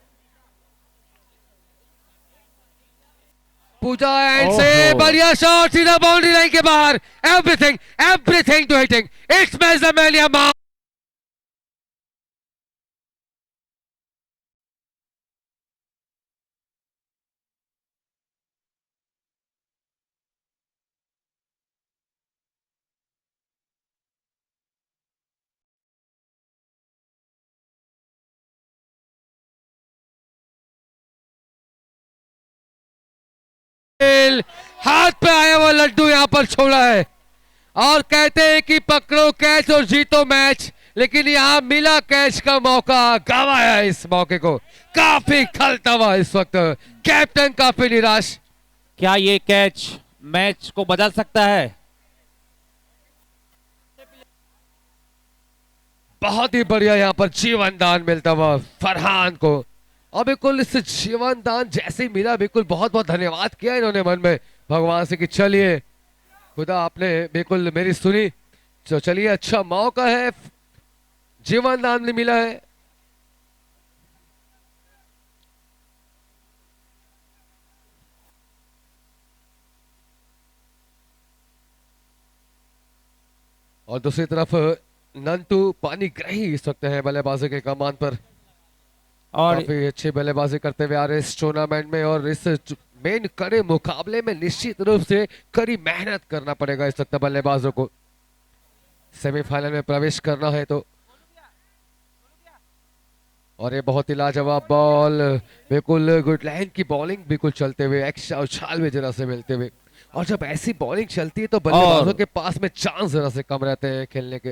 पूजा एंड से बढ़िया शॉट सीधा बाउंड्री लाइन के बाहर। Everything to hitting, it's match the मैलिया मार। हाथ पे आया हुआ लड्डू यहाँ पर छोड़ा है, और कहते हैं कि पकड़ो कैच और जीतो मैच, लेकिन यहाँ मिला कैच का मौका, गवाया इस मौके को। काफी खलता हुआ इस वक्त कैप्टन, काफी निराश। क्या ये कैच मैच को बदल सकता है? बहुत ही बढ़िया यहाँ पर जीवन दान मिलता हुआ फरहान को। और बिल्कुल इस जीवन दान जैसे ही मिला बिल्कुल बहुत बहुत धन्यवाद किया इन्होंने मन में भगवान से कि चलिए खुदा आपने बिल्कुल मेरी सुनी, तो चलिए अच्छा मौका है, जीवन दान भी मिला है। और दूसरी तरफ नंटू पानीग्राही इस वक्त है बल्लेबाजी के कमान पर और काफी अच्छी बल्लेबाजी करते हुए आ रहे इस टूर्नामेंट में। और इस मेन कड़े मुकाबले में निश्चित रूप से कड़ी मेहनत करना पड़ेगा इस वक्त बल्लेबाजों को, सेमीफाइनल में प्रवेश करना है तो। और ये बहुत ही लाजवाब बॉल, बिल्कुल गुडलैंड की बॉलिंग बिल्कुल चलते हुए एक्स्ट्रा उछाल में जरा से मिलते हुए। और जब ऐसी बॉलिंग चलती है तो बल्लेबाजों के पास में चांस जरा से कम रहते हैं खेलने के।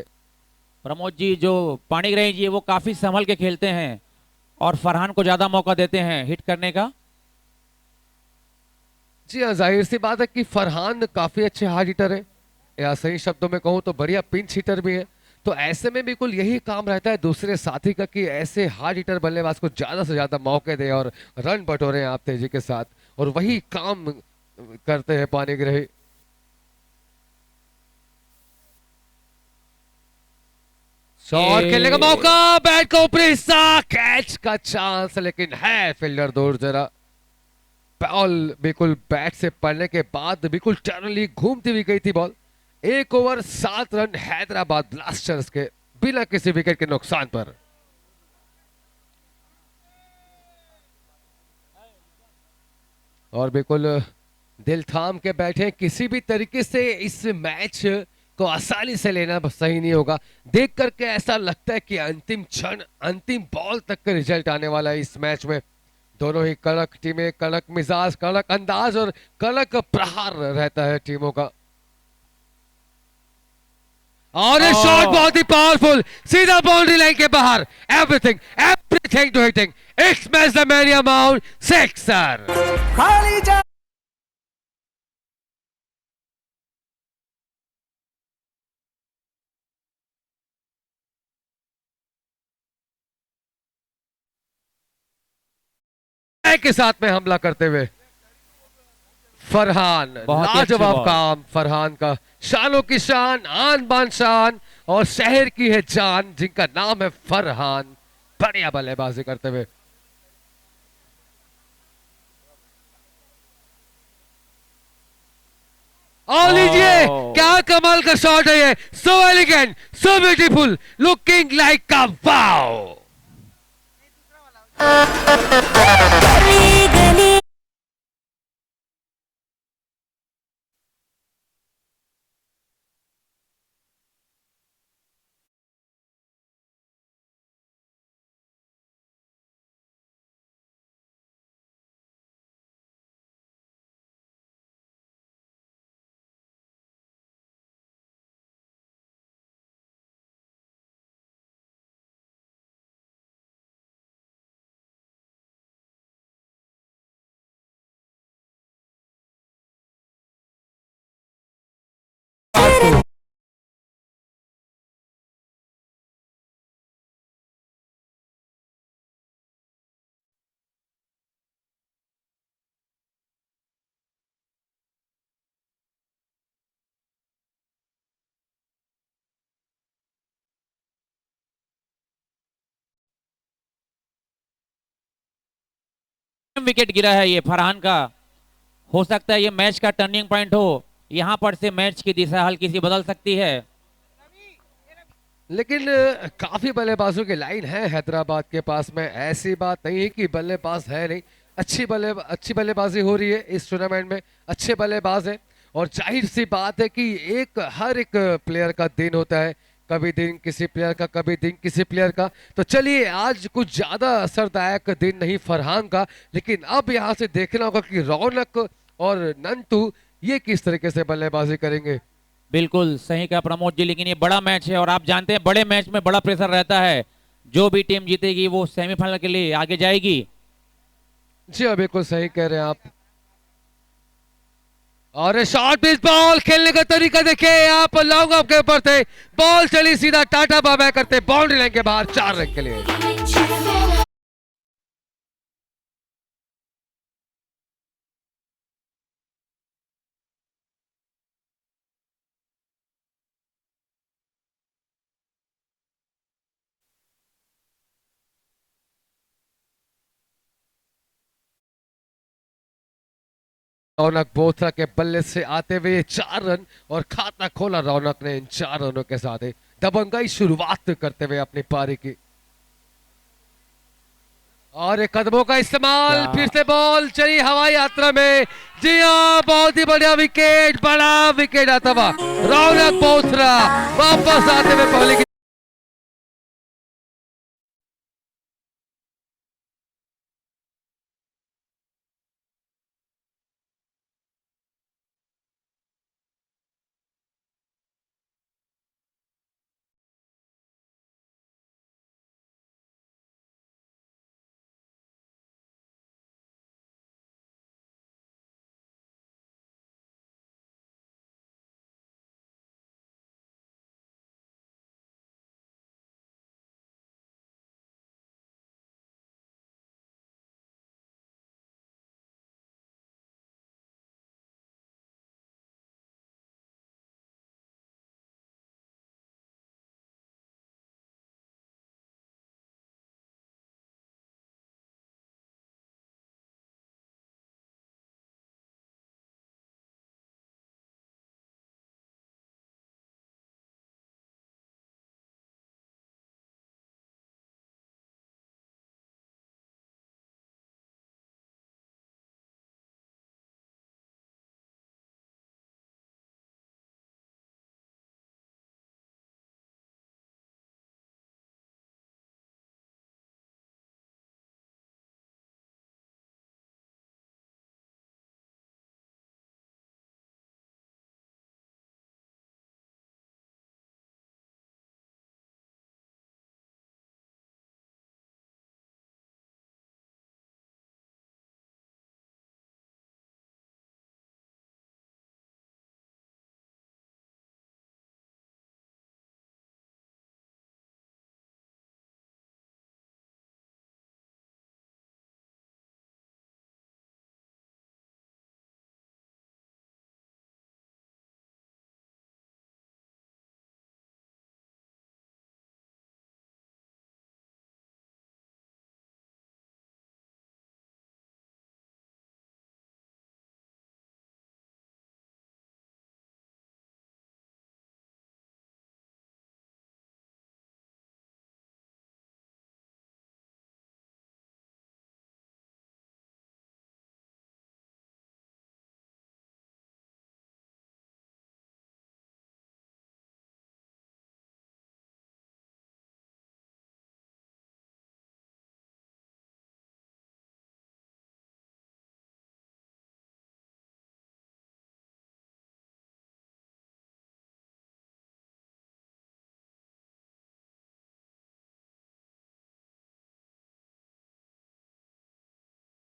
प्रमोद जी जो पानीग्राही जी है वो काफी संभल के खेलते हैं और फरहान को ज्यादा मौका देते हैं हिट करने का। जी हाँ, जाहिर सी बात है कि फरहान काफी अच्छे हार्ड हिटर है, या सही शब्दों में कहूं तो बढ़िया पिंच हिटर भी है। तो ऐसे में बिल्कुल यही काम रहता है दूसरे साथी का कि ऐसे हार्ड हिटर बल्लेबाज को ज्यादा से ज्यादा मौके दे और रन बटोरे आप तेजी के साथ, और वही काम करते हैं पानीग्राही। शॉट खेलने का मौका, बैट का ऊपरी हिस्सा, कैच का चांस, लेकिन है फील्डर दूर जरा। बॉल बिल्कुल बैट से पड़ने के बाद बिल्कुल टर्नली घूमती हुई गई थी ball. 1 over 7 run Hyderabad blasters के बिना किसी विकेट के नुकसान पर। और बिल्कुल दिल थाम के बैठे, किसी भी तरीके से इस मैच को आसानी से लेना सही नहीं होगा। देख करके ऐसा लगता है कि अंतिम क्षण अंतिम बॉल तक का रिजल्ट आने वाला है इस मैच में। दोनों ही कड़क टीमें, कड़क मिजाज, कड़क अंदाज और कड़क प्रहार रहता है टीमों का। और ये शॉट बहुत ही पावरफुल, सीधा बाउंड्री लाइन के बाहर। Everything to hitting, it's match the marry amount sixer. के साथ में हमला करते हुए फरहान, बहुत ही अच्छी लाजवाब बॉल। काम फरहान का, शानों की शान, आन बान शान और शहर की है जान जिनका नाम है फरहान। बढ़िया बल्लेबाजी करते हुए। और लीजिए क्या कमाल का शॉट है ये, so elegant, so beautiful, looking like a wow. Wicket गिरा है ये फरहान का, हो सकता है ये मैच का टर्निंग पॉइंट हो, यहां पर से मैच की दिशा हल्की सी बदल सकती है। लेकिन काफी बल्लेबाजों की लाइन है हैदराबाद के पास में, ऐसी बात नहीं है कि बल्लेबाज है नहीं। अच्छी बल्लेबाजी हो रही है इस टूर्नामेंट में, अच्छे बल्लेबाज हैं। और जाहिर सी बात है कि हर एक प्लेयर का दिन होता है, कभी दिन किसी प्लेयर का, कभी दिन किसी प्लेयर का। तो चलिए आज कुछ ज्यादा असरदायक दिन नहीं फरहान का, लेकिन अब यहाँ से देखना होगा कि रौनक और नंटू ये किस तरीके से बल्लेबाजी करेंगे। बिल्कुल सही कहा प्रमोद जी, लेकिन ये बड़ा मैच है और आप जानते हैं बड़े मैच में बड़ा प्रेशर रहता है। जो भी टीम जीतेगी वो सेमीफाइनल के लिए आगे जाएगी। जी हाँ, बिल्कुल सही कह रहे हैं आप। और शॉर्ट पिच बॉल खेलने का तरीका देखिए, आप लॉन्ग ऑफ के ऊपर थे, बॉल चली सीधा टाटा बाय बाय करते बाउंड्री लाइन के बाहर 4 रन के लिए। रौनक बोथरा के बल्ले से आते हुए 4 रन और खाता खोला रौनक ने इन 4 रनों के साथ दबंगाई शुरुआत करते हुए अपनी पारी की। और एक कदमों का इस्तेमाल, फिर से बॉल चली हवाई यात्रा में। जी हाँ, बहुत ही बढ़िया विकेट, बड़ा विकेट आता हुआ रौनक बोथरा वापस आते हुए पहले की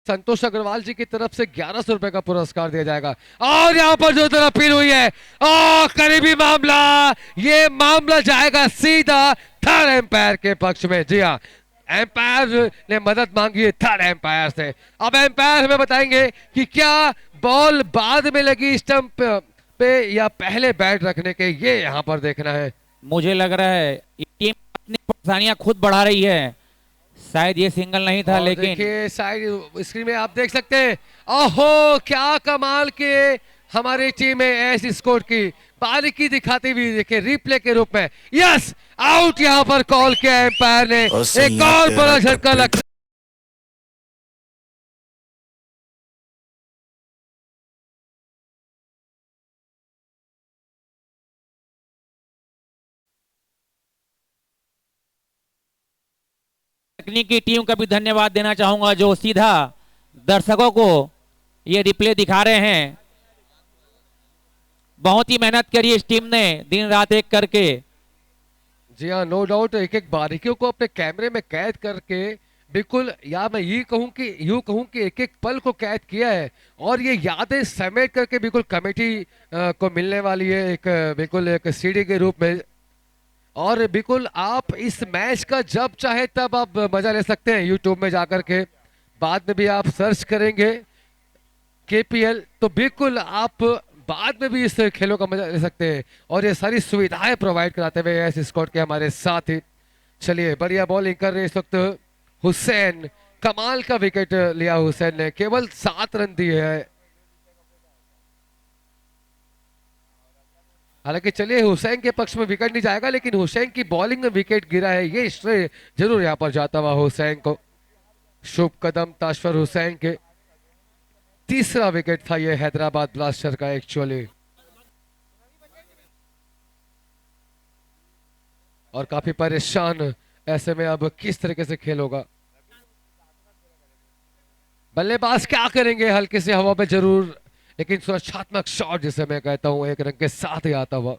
संतोष अग्रवाल जी की तरफ से 1100 रुपए का पुरस्कार दिया जाएगा। और यहाँ पर जो तरह अपील हुई है, करीबी मामला, ये मामला जाएगा सीधा थर्ड एम्पायर के पक्ष में। जी हाँ, एम्पायर ने मदद मांगी है थर्ड एम्पायर से। अब एम्पायर हमें बताएंगे कि क्या बॉल बाद में लगी स्टंप पे या पहले बैट रखने के, ये यहाँ पर देखना है। मुझे लग रहा है ये टीम अपनी परेशानियां खुद बढ़ा रही है, शायद ये सिंगल नहीं था, लेकिन देखिए साइड स्क्रीन में आप देख सकते हैं, ओहो क्या कमाल के हमारी टीम में ऐसी स्कोर की बारीकी दिखाती हुई, देखिए रिप्ले के रूप में। यस, आउट यहाँ पर कॉल किया एम्पायर ने, एक और बड़ा झटका लग। तकनीकी टीम का भी धन्यवाद देना चाहूंगा जो सीधा दर्शकों को ये रिप्ले दिखा रहे हैं। बहुत ही मेहनत करी इस टीम ने दिन रात एक करके। जी हाँ, नो डाउट, एक एक बारीकियों को अपने कैमरे में कैद करके बिल्कुल, या मैं ये कहूँ कि यूँ कहूँ कि एक एक पल को कैद किया है और ये यादें समेट करके बिल्कुल कमेटी को मिलने वाली है एक बिल्कुल एक सीडी के रूप में। और बिल्कुल आप इस मैच का जब चाहे तब आप मजा ले सकते हैं यूट्यूब में जाकर के, बाद में भी आप सर्च करेंगे केपीएल तो बिल्कुल आप बाद में भी इस खेलों का मजा ले सकते हैं। और ये सारी सुविधाएं प्रोवाइड कराते हुए एस स्कॉट के हमारे साथ ही। चलिए बढ़िया बॉलिंग कर रहे इस वक्त हुसैन, कमाल का विकेट लिया हुसैन ने, केवल 7 रन दिए हैं। हालांकि चलिए हुसैन के पक्ष में विकेट नहीं जाएगा, लेकिन हुसैन की बॉलिंग में विकेट गिरा है, ये श्रेय जरूर यहां पर जाता हुआ हुसैन को। शुभ कदम ताश्वर हुसैन के, तीसरा विकेट था ये हैदराबाद ब्लास्टर का एक्चुअली। और काफी परेशान, ऐसे में अब किस तरीके से खेल होगा। बल्लेबाज क्या करेंगे, हल्के से हवा में जरूर, लेकिन सुरक्षात्मक शॉट जिसे मैं कहता हूं एक रन के साथ ही आता हुआ।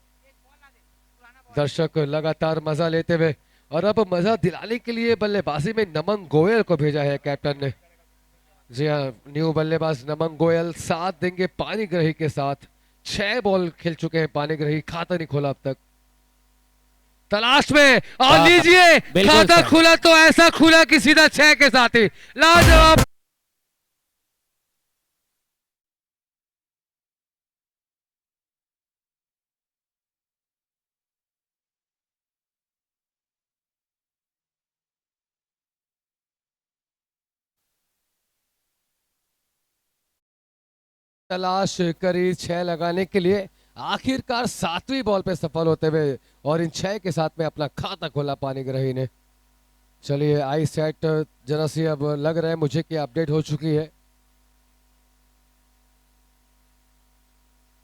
दर्शक लगातार मजा लेते हुए, और अब मजा दिलाने के लिए बल्लेबाजी में नमन गोयल को भेजा है कैप्टन ने। जी हाँ, न्यू बल्लेबाज नमन गोयल, 7 देंगे पानीग्राही के साथ। 6 बॉल खेल चुके हैं पानीग्राही, खाता नहीं खोला अब तक। तलाश में, और लीजिए बिल्कुल खाता सर। खुला तो ऐसा खुला कि सीधा 6 के साथ ही लाजवाब। तलाश करी 6 लगाने के लिए, आखिरकार 7वीं बॉल पे सफल होते हुए, और इन 6 के साथ में अपना खाता खोला पानीग्राही ने। चलिए आई सेट जरा सी अब लग रहा है मुझे कि अपडेट हो चुकी है,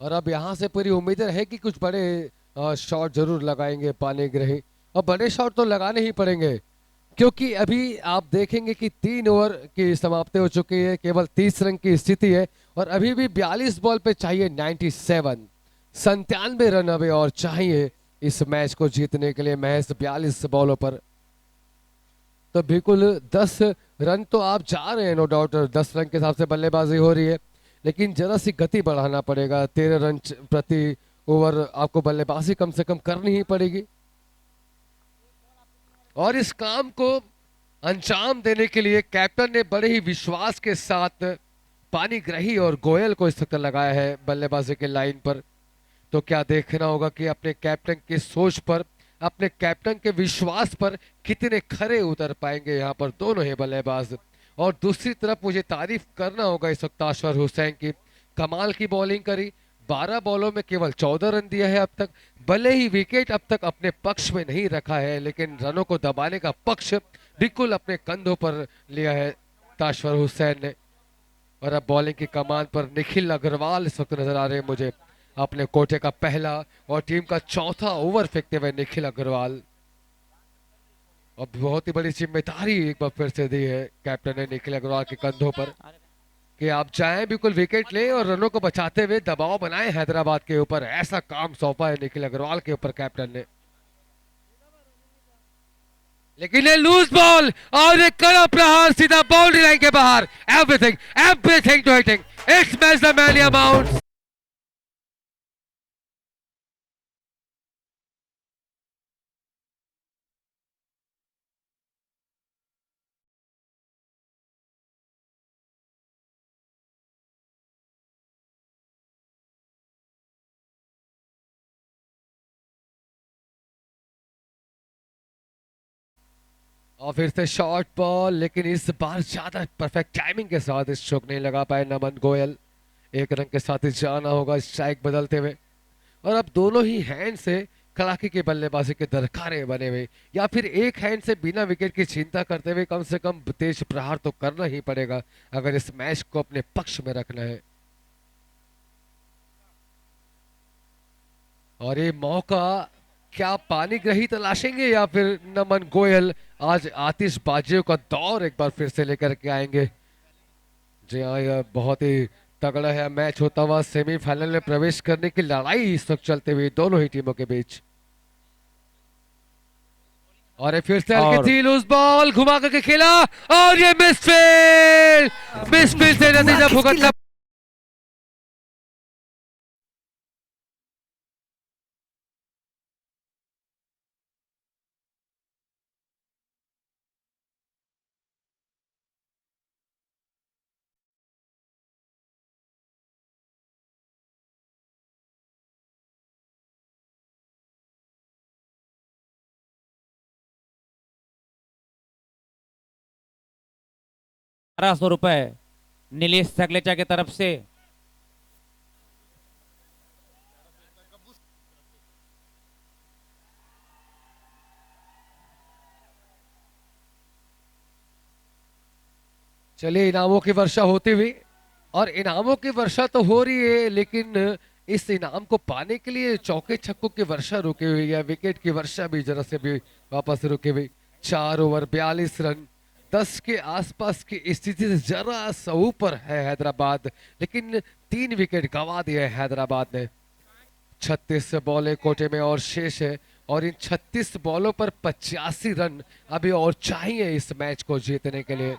और अब यहाँ से पूरी उम्मीद है कि कुछ बड़े शॉट जरूर लगाएंगे पानीग्राही। और बड़े शॉट तो लगाने ही पड़ेंगे, क्योंकि अभी आप देखेंगे कि 3 ओवर की समाप्ति हो चुकी है, केवल 30 रन की स्थिति है, और अभी भी 42 बॉल पे चाहिए 97 रन अभी और चाहिए इस मैच को जीतने के लिए, महज 42 बॉलों पर। तो बिल्कुल 10 रन तो आप जा रहे हैं, नो डाउट 10 रन के हिसाब से बल्लेबाजी हो रही है, लेकिन जरा सी गति बढ़ाना पड़ेगा। 13 रन प्रति ओवर आपको बल्लेबाजी कम से कम करनी ही पड़ेगी, और इस काम को अंजाम देने के लिए कैप्टन ने बड़े ही विश्वास के साथ पानीग्राही और गोयल को इस वक्त लगाया है बल्लेबाजी के लाइन पर। तो क्या देखना होगा कि अपने कैप्टन की सोच पर, अपने कैप्टन के विश्वास पर कितने खरे उतर पाएंगे यहाँ पर दोनों ही बल्लेबाज। और दूसरी तरफ मुझे तारीफ करना होगा इस वक्त ताश्वर हुसैन की, कमाल की बॉलिंग करी, 12 बॉलों में केवल 14 रन दिया है अब तक। भले ही विकेट अब तक अपने पक्ष में नहीं रखा है, लेकिन रनों को दबाने का पक्ष बिल्कुल अपने कंधों पर लिया है ताश्वर हुसैन ने। और अब बॉलिंग की कमान पर निखिल अग्रवाल इस वक्त नजर आ रहे हैं मुझे, अपने कोटे का पहला और टीम का चौथा ओवर फेंकते हुए निखिल अग्रवाल। अब बहुत ही बड़ी जिम्मेदारी एक बार फिर से दी है कैप्टन ने निखिल अग्रवाल के कंधों पर, कि आप चाहें बिल्कुल विकेट लें और रनों को बचाते हुए दबाव बनाए हैदराबाद के ऊपर। ऐसा काम सौंपा है निखिल अग्रवाल के ऊपर कैप्टन ने, लेकिन ये लूज बॉल और एक कड़ा प्रहार सीधा बाउंड्री लाइन के बाहर। Everything to hitting, it's match the man amount. और फिर से शॉर्ट बॉल, लेकिन इस बार ज्यादा परफेक्ट टाइमिंग के साथ इस चौक नहीं लगा पाए नमन गोयल। एक रन के साथ ही जाना होगा स्ट्राइक बदलते हुए, और अब दोनों ही हैंड से कड़ाके की बल्लेबाजी के दरकारे बने हुए, या फिर एक हैंड से बिना विकेट की चिंता करते हुए कम से कम तेज प्रहार तो करना ही पड़ेगा अगर इस मैच को अपने पक्ष में रखना है। और ये मौका क्या पानीग्राही तलाशेंगे या फिर नमन गोयल आज आतिशबाजियों का दौर एक बार फिर से लेकर के आएंगे। जी हाँ, यह बहुत ही तगड़ा है मैच होता हुआ, सेमीफाइनल में प्रवेश करने की लड़ाई इस वक्त चलते हुए दोनों ही टीमों के बीच। और ये फिर से हल्की और- थी लूज बॉल घुमा करके खेला और ये मिसफील्ड से नतीजा भुगतना। ₹1200 नीलेश सकलेचा की तरफ से। चलिए इनामों की वर्षा होती हुई, और इनामों की वर्षा तो हो रही है, लेकिन इस इनाम को पाने के लिए चौके छक्कों की वर्षा रुकी हुई है, विकेट की वर्षा भी जरा से भी वापस रुकी हुई। 4 ओवर 42 रन, 10 के आसपास की स्थिति से जरा सा ऊपर है हैदराबाद, लेकिन 3 विकेट गंवा दिए हैदराबाद ने। 36 बॉलें कोटे में और शेष है, और इन 36 बॉलों पर 85 रन अभी और चाहिए इस मैच को जीतने के लिए।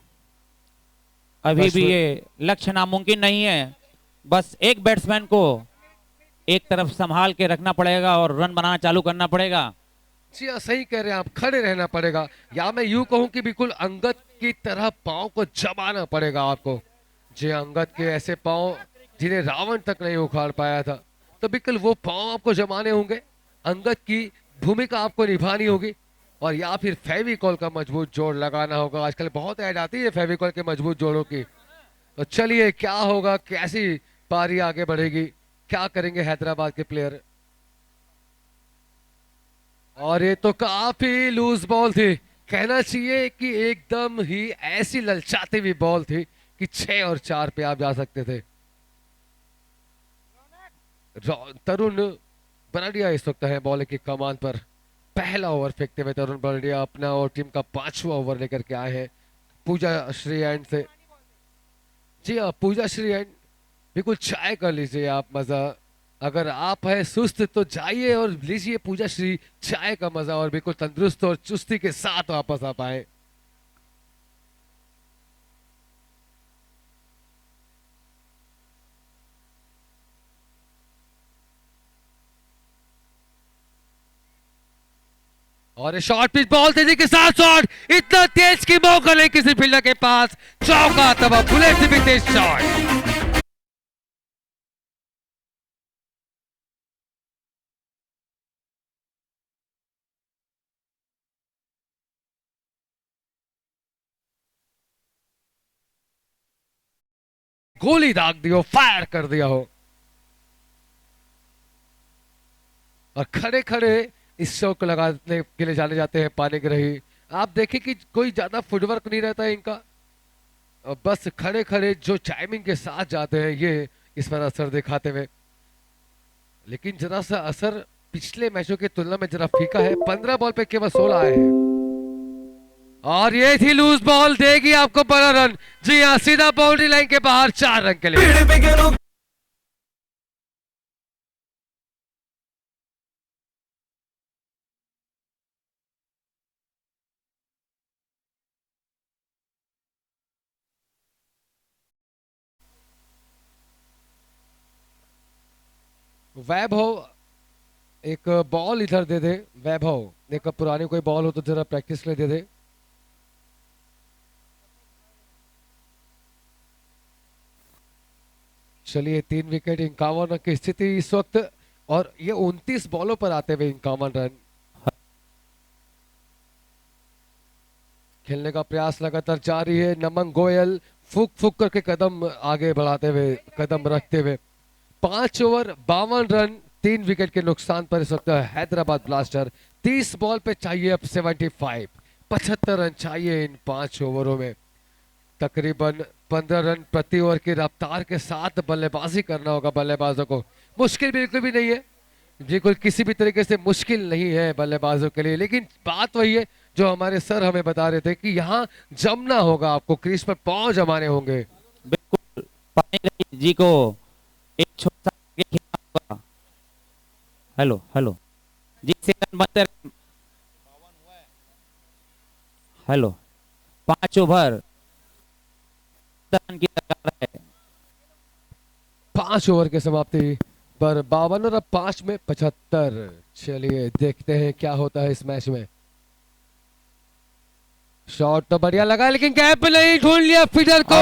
अभी बस भी वो- ये लक्ष्य नामुमकिन नहीं है, बस एक बैट्समैन को एक तरफ संभाल के रखना पड़ेगा और रन बनाना चालू करना पड़ेगा। जी हाँ, सही कह रहे हैं आप, खड़े रहना पड़ेगा, या मैं यूं कहूं कि बिल्कुल अंगद की तरह पांव को जमाना पड़ेगा आपको। जी हाँ, अंगद के ऐसे पांव जिन्हें रावण तक नहीं उखाड़ पाया था, तो बिल्कुल वो पांव आपको जमाने होंगे, अंगद की भूमिका आपको निभानी होगी, और या फिर फेविकॉल का मजबूत जोड़ लगाना होगा। आजकल बहुत ऐड आती है फेविकॉल के मजबूत जोड़ों की। तो चलिए क्या होगा, कैसी पारी आगे बढ़ेगी, क्या करेंगे हैदराबाद के प्लेयर। और ये तो काफी लूज बॉल थी, कहना चाहिए कि एकदम ही ऐसी ललचाती हुई बॉल थी कि 6 और 4 पे आप जा सकते थे। तरुण बराडिया इस वक्त है बॉलिंग की कमान पर। पहला ओवर फेंकते हुए तरुण बराडिया अपना और टीम का 5वां ओवर लेकर के आए हैं पूजा श्री एंड से। जी हाँ, पूजा श्री एंड, बिल्कुल चाय कर लीजिए आप मजा। अगर आप है सुस्त तो जाइए और लीजिए पूजा श्री चाय का मजा, और बिल्कुल तंदुरुस्त और चुस्ती के साथ वापस आप आए। और शॉर्ट पिच बॉल तेजी के साथ शॉट, इतना तेज की मौका नहीं किसी फील्डर के पास, चौका तब बुलेट से भी तेज शॉट। गोली दाग दी हो, फायर कर दिया हो, और खड़े खड़े इस शो को लगाने के लिए जाने जाते हैं पानी ग्रही। आप देखें कि कोई ज्यादा फुटवर्क नहीं रहता है इनका, और बस खड़े खड़े जो टाइमिंग के साथ जाते हैं ये इस पर असर दिखाते हुए। लेकिन जरा सा असर पिछले मैचों की तुलना में जरा फीका है, 15 बॉल पे केवल 16 आए हैं। और ये थी लूज बॉल, देगी आपको बड़ा रन। जी हाँ, सीधा बाउंड्री लाइन के बाहर 4 रन के लिए। वैभव एक बॉल इधर दे दे, वैभव एक पुरानी कोई बॉल हो तो जरा प्रैक्टिस के लिए दे दे। चलिए 3 विकेट 51 रन की स्थिति इस वक्त, और ये 29 बॉलों पर आते हुए 51 रन। खेलने का प्रयास लगातार जारी है, नमन गोयल फूक फूक करके कदम आगे बढ़ाते हुए, कदम रखते हुए। 5 ओवर 52 रन, 3 विकेट के नुकसान पर इस वक्त हैदराबाद ब्लास्टर। 30 बॉल पे चाहिए अब 75, 75 रन चाहिए इन 5 ओवरों में। तकरीबन 15 रन प्रति ओवर की रफ्तार के साथ बल्लेबाजी करना होगा बल्लेबाजों को। मुश्किल बिल्कुल भी नहीं है, बिल्कुल किसी भी तरीके से मुश्किल नहीं है बल्लेबाजों के लिए, लेकिन बात वही है जो हमारे सर हमें बता रहे थे कि यहाँ जमना होगा, आपको क्रीज पर पांव जमाने होंगे। बिल्कुल पानी जी को एक छोटा सा आगे खेलना होगा। हेलो हेलो जी, से रन बनते हेलो 5 ओवर की दरकार है। 5 ओवर के समाप्ति पर 52 और अब 5 में 75। चलिए देखते हैं क्या होता है इस मैच में। शॉट तो बढ़िया लगा लेकिन गैप नहीं ढूंढ लिया फीडर को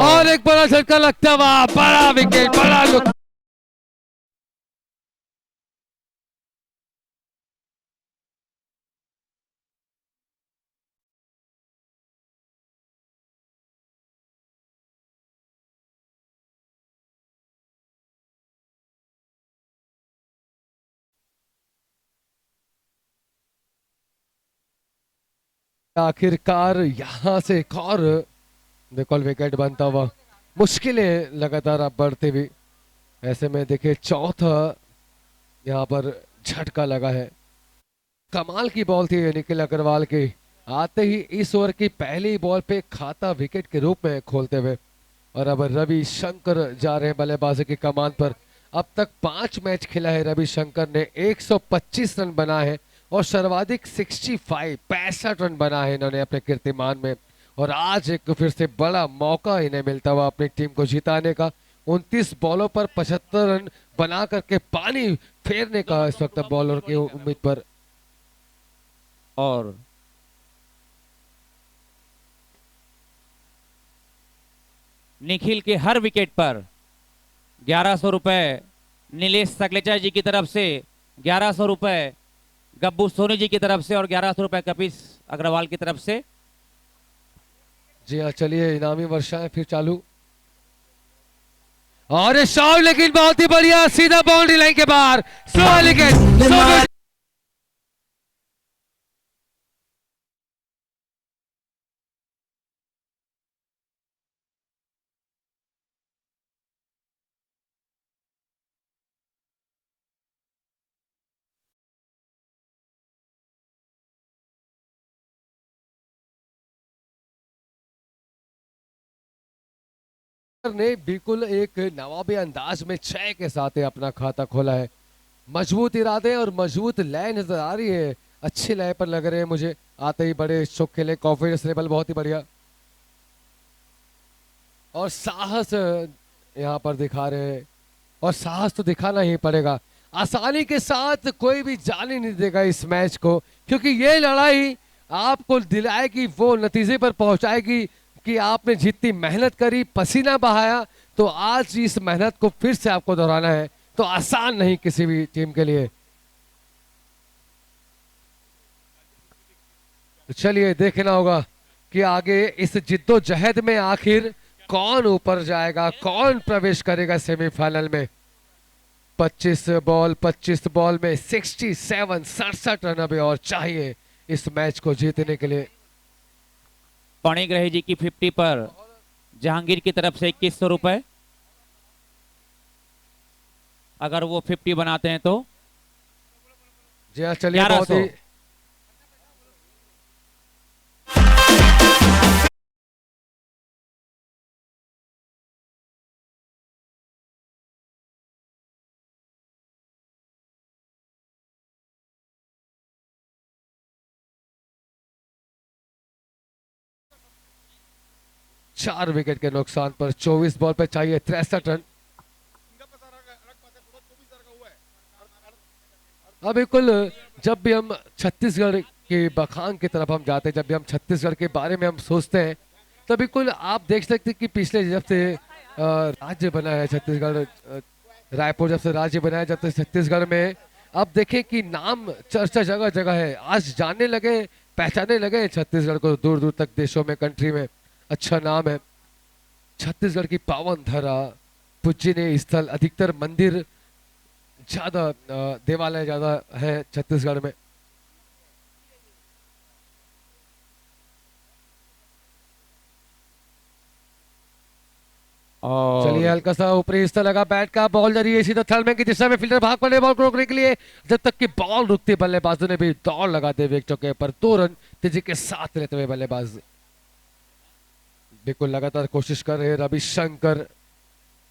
और एक बड़ा झटका लगता हुआ, बड़ा विकेट, बड़ा लुक। आखिरकार यहां से एक और बिल्कुल विकेट बनता हुआ, मुश्किलें लगातार अब बढ़ती हुई। ऐसे में देखिए चौथा यहाँ पर झटका लगा है। कमाल की बॉल थी निखिल अग्रवाल की, आते ही इस ओवर की पहली बॉल पे खाता विकेट के रूप में खोलते हुए। और अब रवि शंकर जा रहे हैं बल्लेबाजी की कमान पर। अब तक 5 मैच खेला है रवि शंकर ने, 125 रन बना है और सर्वाधिक 65 रन बना है इन्होंने अपने कीर्तिमान में। और आज एक फिर से बड़ा मौका इन्हें मिलता हुआ अपनी टीम को जिताने का। 29 बॉलों पर 75 रन बना करके पानी फेरने का इस वक्त बॉलर की उम्मीद पर। और निखिल के हर विकेट पर 1100 रुपए नीलेश सकलेचा जी की तरफ से, 1100 रुपए गब्बू सोनी जी की तरफ से और 1100 रुपए कपिश अग्रवाल की तरफ से। जी हाँ, चलिए इनामी वर्षाएं फिर चालू। और शॉट लेकिन बहुत ही बढ़िया, सीधा बाउंड्री लाइन के बाहर, 16 विकेट। ने बिल्कुल एक नवाबी अंदाज में 6 के साथ अपना खाता खोला है। मजबूत इरादे और मजबूत लय नजर आ रही है, अच्छी लय पर लग रहे हैं मुझे। आते ही बड़े स्ट्रोक खेले, कॉन्फिडेंस लेवल बहुत ही बढ़िया और साहस यहाँ पर दिखा रहे हैं। और साहस तो दिखाना ही पड़ेगा, आसानी के साथ कोई भी जाने नहीं देगा इस मैच को, क्योंकि ये लड़ाई आपको दिलाएगी, वो नतीजे पर पहुंचाएगी कि आपने जितनी मेहनत करी, पसीना बहाया, तो आज इस मेहनत को फिर से आपको दोहराना है। तो आसान नहीं किसी भी टीम के लिए। चलिए देखना होगा कि आगे इस जिद्दोजहद में आखिर कौन ऊपर जाएगा, कौन प्रवेश करेगा सेमीफाइनल में। 25 बॉल में 67 रन अभी और चाहिए इस मैच को जीतने के लिए। पाणिग्राही जी की 50 पर जहांगीर की तरफ से 2100 रुपए, अगर वो 50 बनाते हैं तो जी हाँ, चलिए बहुत ही 4 विकेट के नुकसान पर 24 बॉल पर चाहिए 63 रन। अब बिल्कुल जब भी हम छत्तीसगढ़ के बखान की तरफ हम जाते हैं, जब भी हम छत्तीसगढ़ के बारे में हम सोचते हैं, तो बिल्कुल आप देख सकते हैं कि पिछले जब से राज्य बना है छत्तीसगढ़, रायपुर जब से राज्य बना है, जब से छत्तीसगढ़ में अब देखें कि नाम चर्चा जगह जगह है। आज जानने लगे, पहचाने लगे छत्तीसगढ़ को दूर दूर तक, देशों में, कंट्री में अच्छा नाम है। छत्तीसगढ़ की पावन धरा, पूजनीय स्थल, अधिकतर मंदिर ज्यादा, देवालय ज्यादा है छत्तीसगढ़ में। चलिए हल्का सा ऊपरी हिस्सा लगा बैट का, बॉल जरिए सीधा थर्ड की दिशा में, फील्डर भाग पड़े बॉल को रोकने के लिए, जब तक कि बॉल रुकती बल्लेबाजों ने भी दौड़ लगाते विकेटों के पर 2 रन तेजी के साथ लेते हुए बल्लेबाज बिल्कुल लगातार कोशिश कर रहे हैं रवि शंकर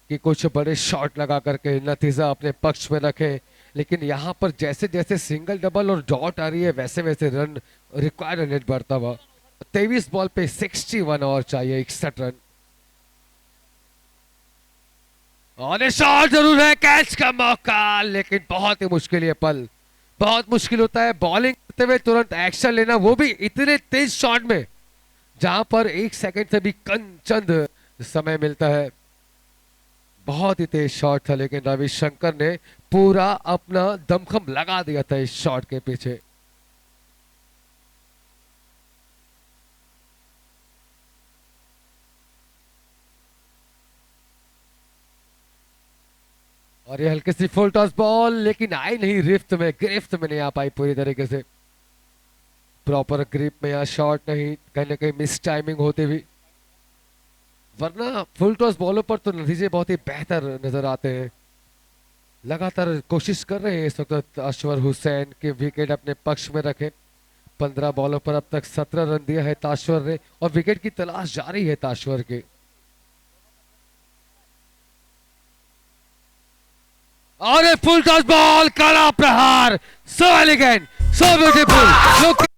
कि कुछ बड़े शॉट लगा करके नतीजा अपने पक्ष में रखे। लेकिन यहाँ पर जैसे जैसे सिंगल, डबल और डॉट आ रही है, वैसे वैसे रन रिक्वायर्ड नेट बढ़ता हुआ। 23 बॉल पे 61 और चाहिए 61 रन। और शॉट जरूर है, कैच का मौका, लेकिन बहुत ही मुश्किल ये पल, बहुत मुश्किल होता है बॉलिंग करते हुए तुरंत एक्शन लेना, वो भी इतने तेज शॉट में जहां पर 1 सेकंड से भी चंद समय मिलता है। बहुत ही तेज शॉट था, लेकिन रविशंकर ने पूरा अपना दमखम लगा दिया था इस शॉट के पीछे। और ये हल्की सी फुल टॉस बॉल, लेकिन आई नहीं गिरफ्त में नहीं आ पाई पूरी तरीके से, प्रॉपर ग्रिप में या शॉट नहीं, कहीं ना कहीं मिस टाइमिंग होती हुई, वरना फुल टॉस बॉलों पर तो नतीजे बहुत ही बेहतर नजर आते हैं। लगातार कोशिश कर रहे हैं इस वक्त अशवर हुसैन के विकेट अपने पक्ष में रखें। 15 बॉलों पर अब तक 17 रन दिया है ताश्वर ने, और विकेट की तलाश जारी है ताश्वर की। और फुल टॉस बॉल, कड़ा प्रहार, सो एलिगेंट, सो ब्यूटीफुल।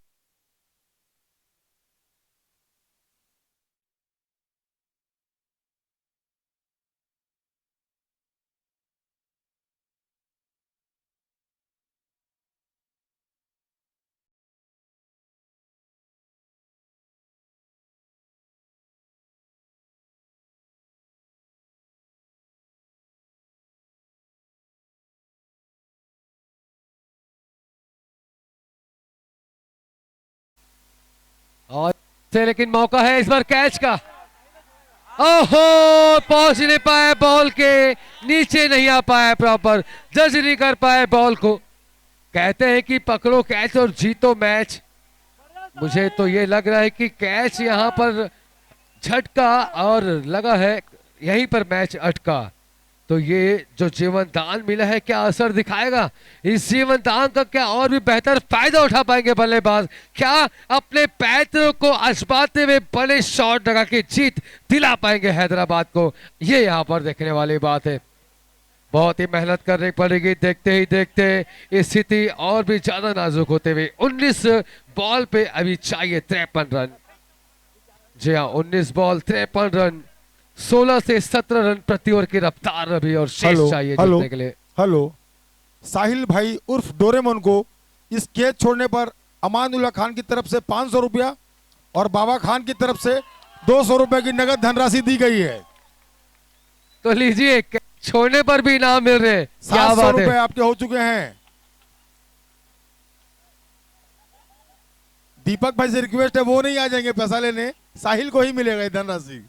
और से लेकिन मौका है इस बार कैच का। ओहो, पहुंच नहीं पाया, बॉल के नीचे नहीं आ पाया, प्रॉपर जज नहीं कर पाए बॉल को। कहते हैं कि पकड़ो कैच और जीतो मैच, मुझे तो ये लग रहा है कि कैच यहां पर झटका और लगा है यहीं पर मैच अटका। तो ये जो जीवन दान मिला है, क्या असर दिखाएगा? इस जीवन दान का क्या और भी बेहतर फायदा उठा पाएंगे बल्लेबाज? क्या अपने पैरों को आजमाते हुए बड़े शॉट लगा के जीत दिला पाएंगे हैदराबाद को? ये यहाँ पर देखने वाली बात है। बहुत ही मेहनत करनी पड़ेगी, देखते ही देखते स्थिति और भी ज्यादा नाजुक होते हुए। 19 बॉल पे अभी चाहिए 53 रन। जी हाँ, 19 बॉल 53 रन, 16 से 17 रन प्रति ओवर की रफ्तार अभी, और शेष चाहिए जीतने के लिए। हेलो, साहिल भाई उर्फ डोरेमोन को इस कैच छोड़ने पर अमानुल्लाह खान की तरफ से 500 रुपया और बाबा खान की तरफ से 200 रुपए की नगद धनराशि दी गई है। तो लीजिए, छोड़ने पर भी इनाम मिल रहे हैं। 700 रुपए आपके हो चुके हैं। दीपक भाई से रिक्वेस्ट है, वो नहीं आ जाएंगे पैसा लेने, साहिल को ही मिलेगा ये धनराशि।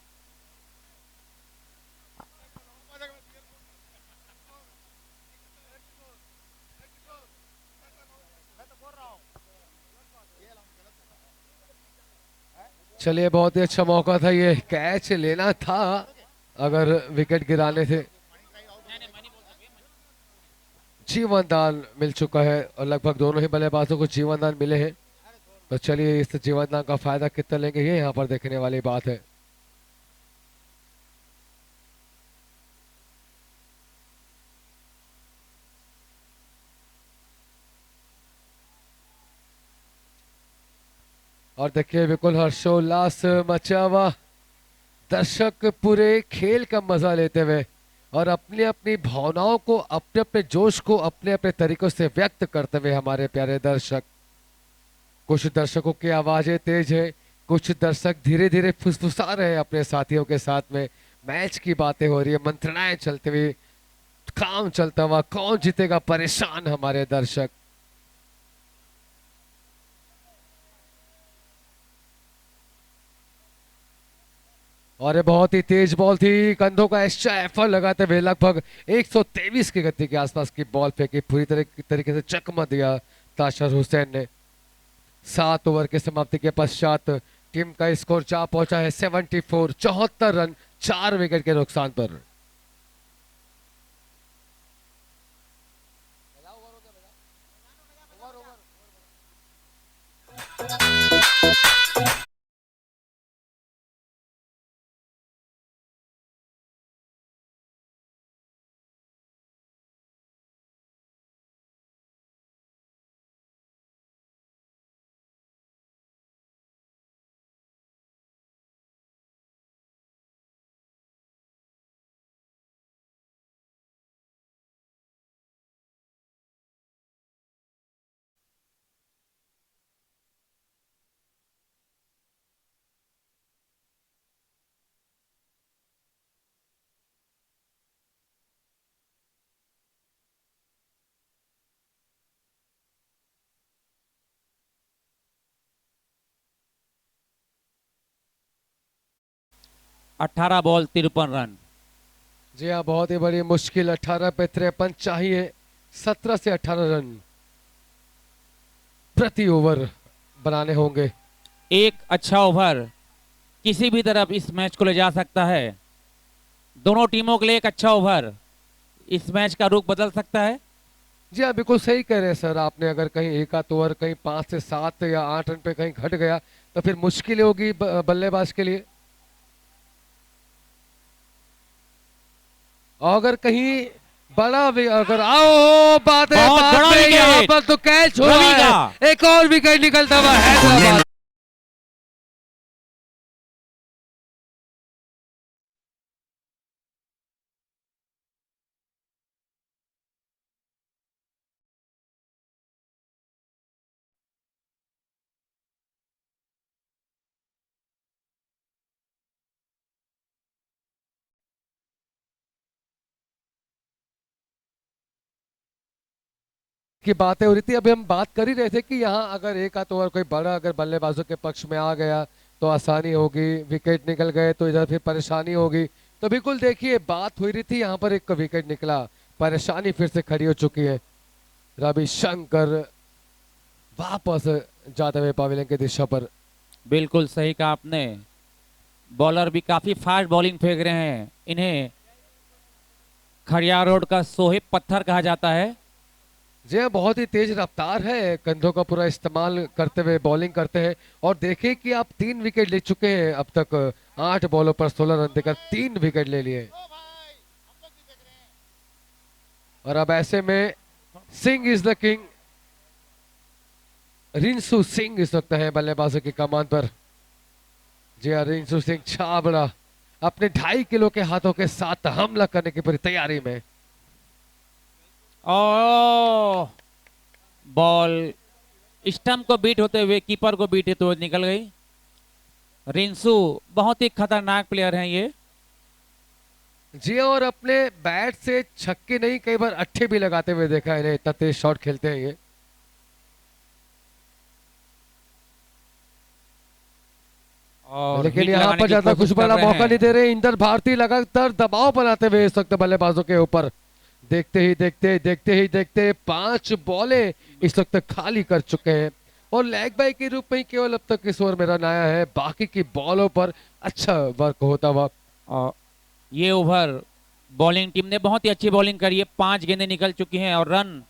चलिए, बहुत ही अच्छा मौका था, ये कैच लेना था अगर विकेट गिराने थे। जीवन दान मिल चुका है और लगभग दोनों ही बल्लेबाजों को जीवन दान मिले हैं। तो चलिए, इस जीवन दान का फायदा कितना लेंगे, ये यहाँ पर देखने वाली बात है। और देखिए, बिल्कुल हर्षोल्लास मचा हुआ, दर्शक पूरे खेल का मजा लेते हुए और अपनी अपनी भावनाओं को, अपने अपने जोश को अपने अपने तरीकों से व्यक्त करते हुए हमारे प्यारे दर्शक। कुछ दर्शकों की आवाजें तेज है, कुछ दर्शक धीरे धीरे फुसफुसा रहे हैं अपने साथियों के साथ में। मैच की बातें हो रही है, मंत्रणाएं चलती हुई, काम चलता हुआ, कौन जीतेगा, परेशान हमारे दर्शक। और ये बहुत ही तेज बॉल थी, कंधों का एक्स्ट्रा एफर्ट लगाते हुए लगभग 123 की गति के आसपास की बॉल फेंकी, पूरी तरीके से चकमा दिया ताशर हुसैन ने। 7 ओवर के समाप्ति के पश्चात टीम का स्कोर जा पहुंचा है 74, 74 रन 4 विकेट के नुकसान पर। 18 बॉल 53 रन। जी हाँ, बहुत ही बड़ी मुश्किल 18 पे 53 चाहिए। 17 से 18 रन प्रति ओवर बनाने होंगे। एक अच्छा ओवर किसी भी तरफ इस मैच को ले जा सकता है। दोनों टीमों के लिए एक अच्छा ओवर इस मैच का रुख बदल सकता है। जी हाँ, बिल्कुल सही कह रहे हैं सर आपने। अगर कहीं एक आध ओवर कहीं 5 से 7 या 8 रन पे कहीं घट गया तो फिर मुश्किल होगी बल्लेबाज के लिए। अगर कहीं बड़ा भी अगर आओ बात है, बहुत बड़ा विकेट। यहाँ पर तो कैच हो रवि रहा है। एक और विकेट निकलता हुआ हैदराबाद। की बातें हो रही थी, अभी हम बात कर ही रहे थे कि यहाँ अगर एक आध ओवर कोई बड़ा अगर बल्लेबाजों के पक्ष में आ गया तो आसानी होगी, विकेट निकल गए तो इधर फिर परेशानी होगी। तो बिल्कुल देखिए बात हुई रही थी, यहाँ पर एक विकेट निकला, परेशानी फिर से खड़ी हो चुकी है। रविशंकर वापस जाते हुए पवेलियन की दिशा पर। बिल्कुल सही कहा आपने। बॉलर भी काफी फास्ट बॉलिंग फेंक रहे हैं। इन्हें खड़ियार रोड का सोहेब पत्थर कहा जाता है। जी हाँ, बहुत ही तेज रफ्तार है, कंधों का पूरा इस्तेमाल करते हुए बॉलिंग करते हैं। और देखिए कि आप 3 विकेट ले चुके हैं अब तक, 8 बॉलों पर 16 रन देकर 3 विकेट ले लिए। और अब ऐसे में Singh is the king, Rinku Singh इस वक्त है बल्लेबाजों की कमान पर। जी हाँ, रिंसू सिंह छाबड़ा अपने 2.5 किलो के हाथों के साथ हमला करने की पूरी तैयारी में। और बॉल स्टंप को बीट होते हुए कीपर को बीट होते हुए निकल गई। रिंसू बहुत ही खतरनाक प्लेयर हैं ये। जी और अपने बैट से छक्के नहीं, कई बार अट्ठे भी लगाते हुए देखा है इन्हें, इतना तेज शॉट खेलते हैं ये। और लेकिन हिट यहाँ लगाने पर की ज्यादा कोशिश कुछ कर बड़ा रहे मौका हैं। नहीं दे रहे। इंदर भारती लगातार दबाव बनाते हुए इस वक्त बल्लेबाजों के ऊपर। देखते ही 5 बॉलें इस वक्त खाली कर चुके हैं और लेग बाय के रूप में ही केवल अब तक इस ओवर में रन आया है। बाकी की बॉलों पर अच्छा वर्क होता हुआ। और ये ओवर बॉलिंग टीम ने बहुत ही अच्छी बॉलिंग करी है। 5 गेंदें निकल चुकी हैं और रन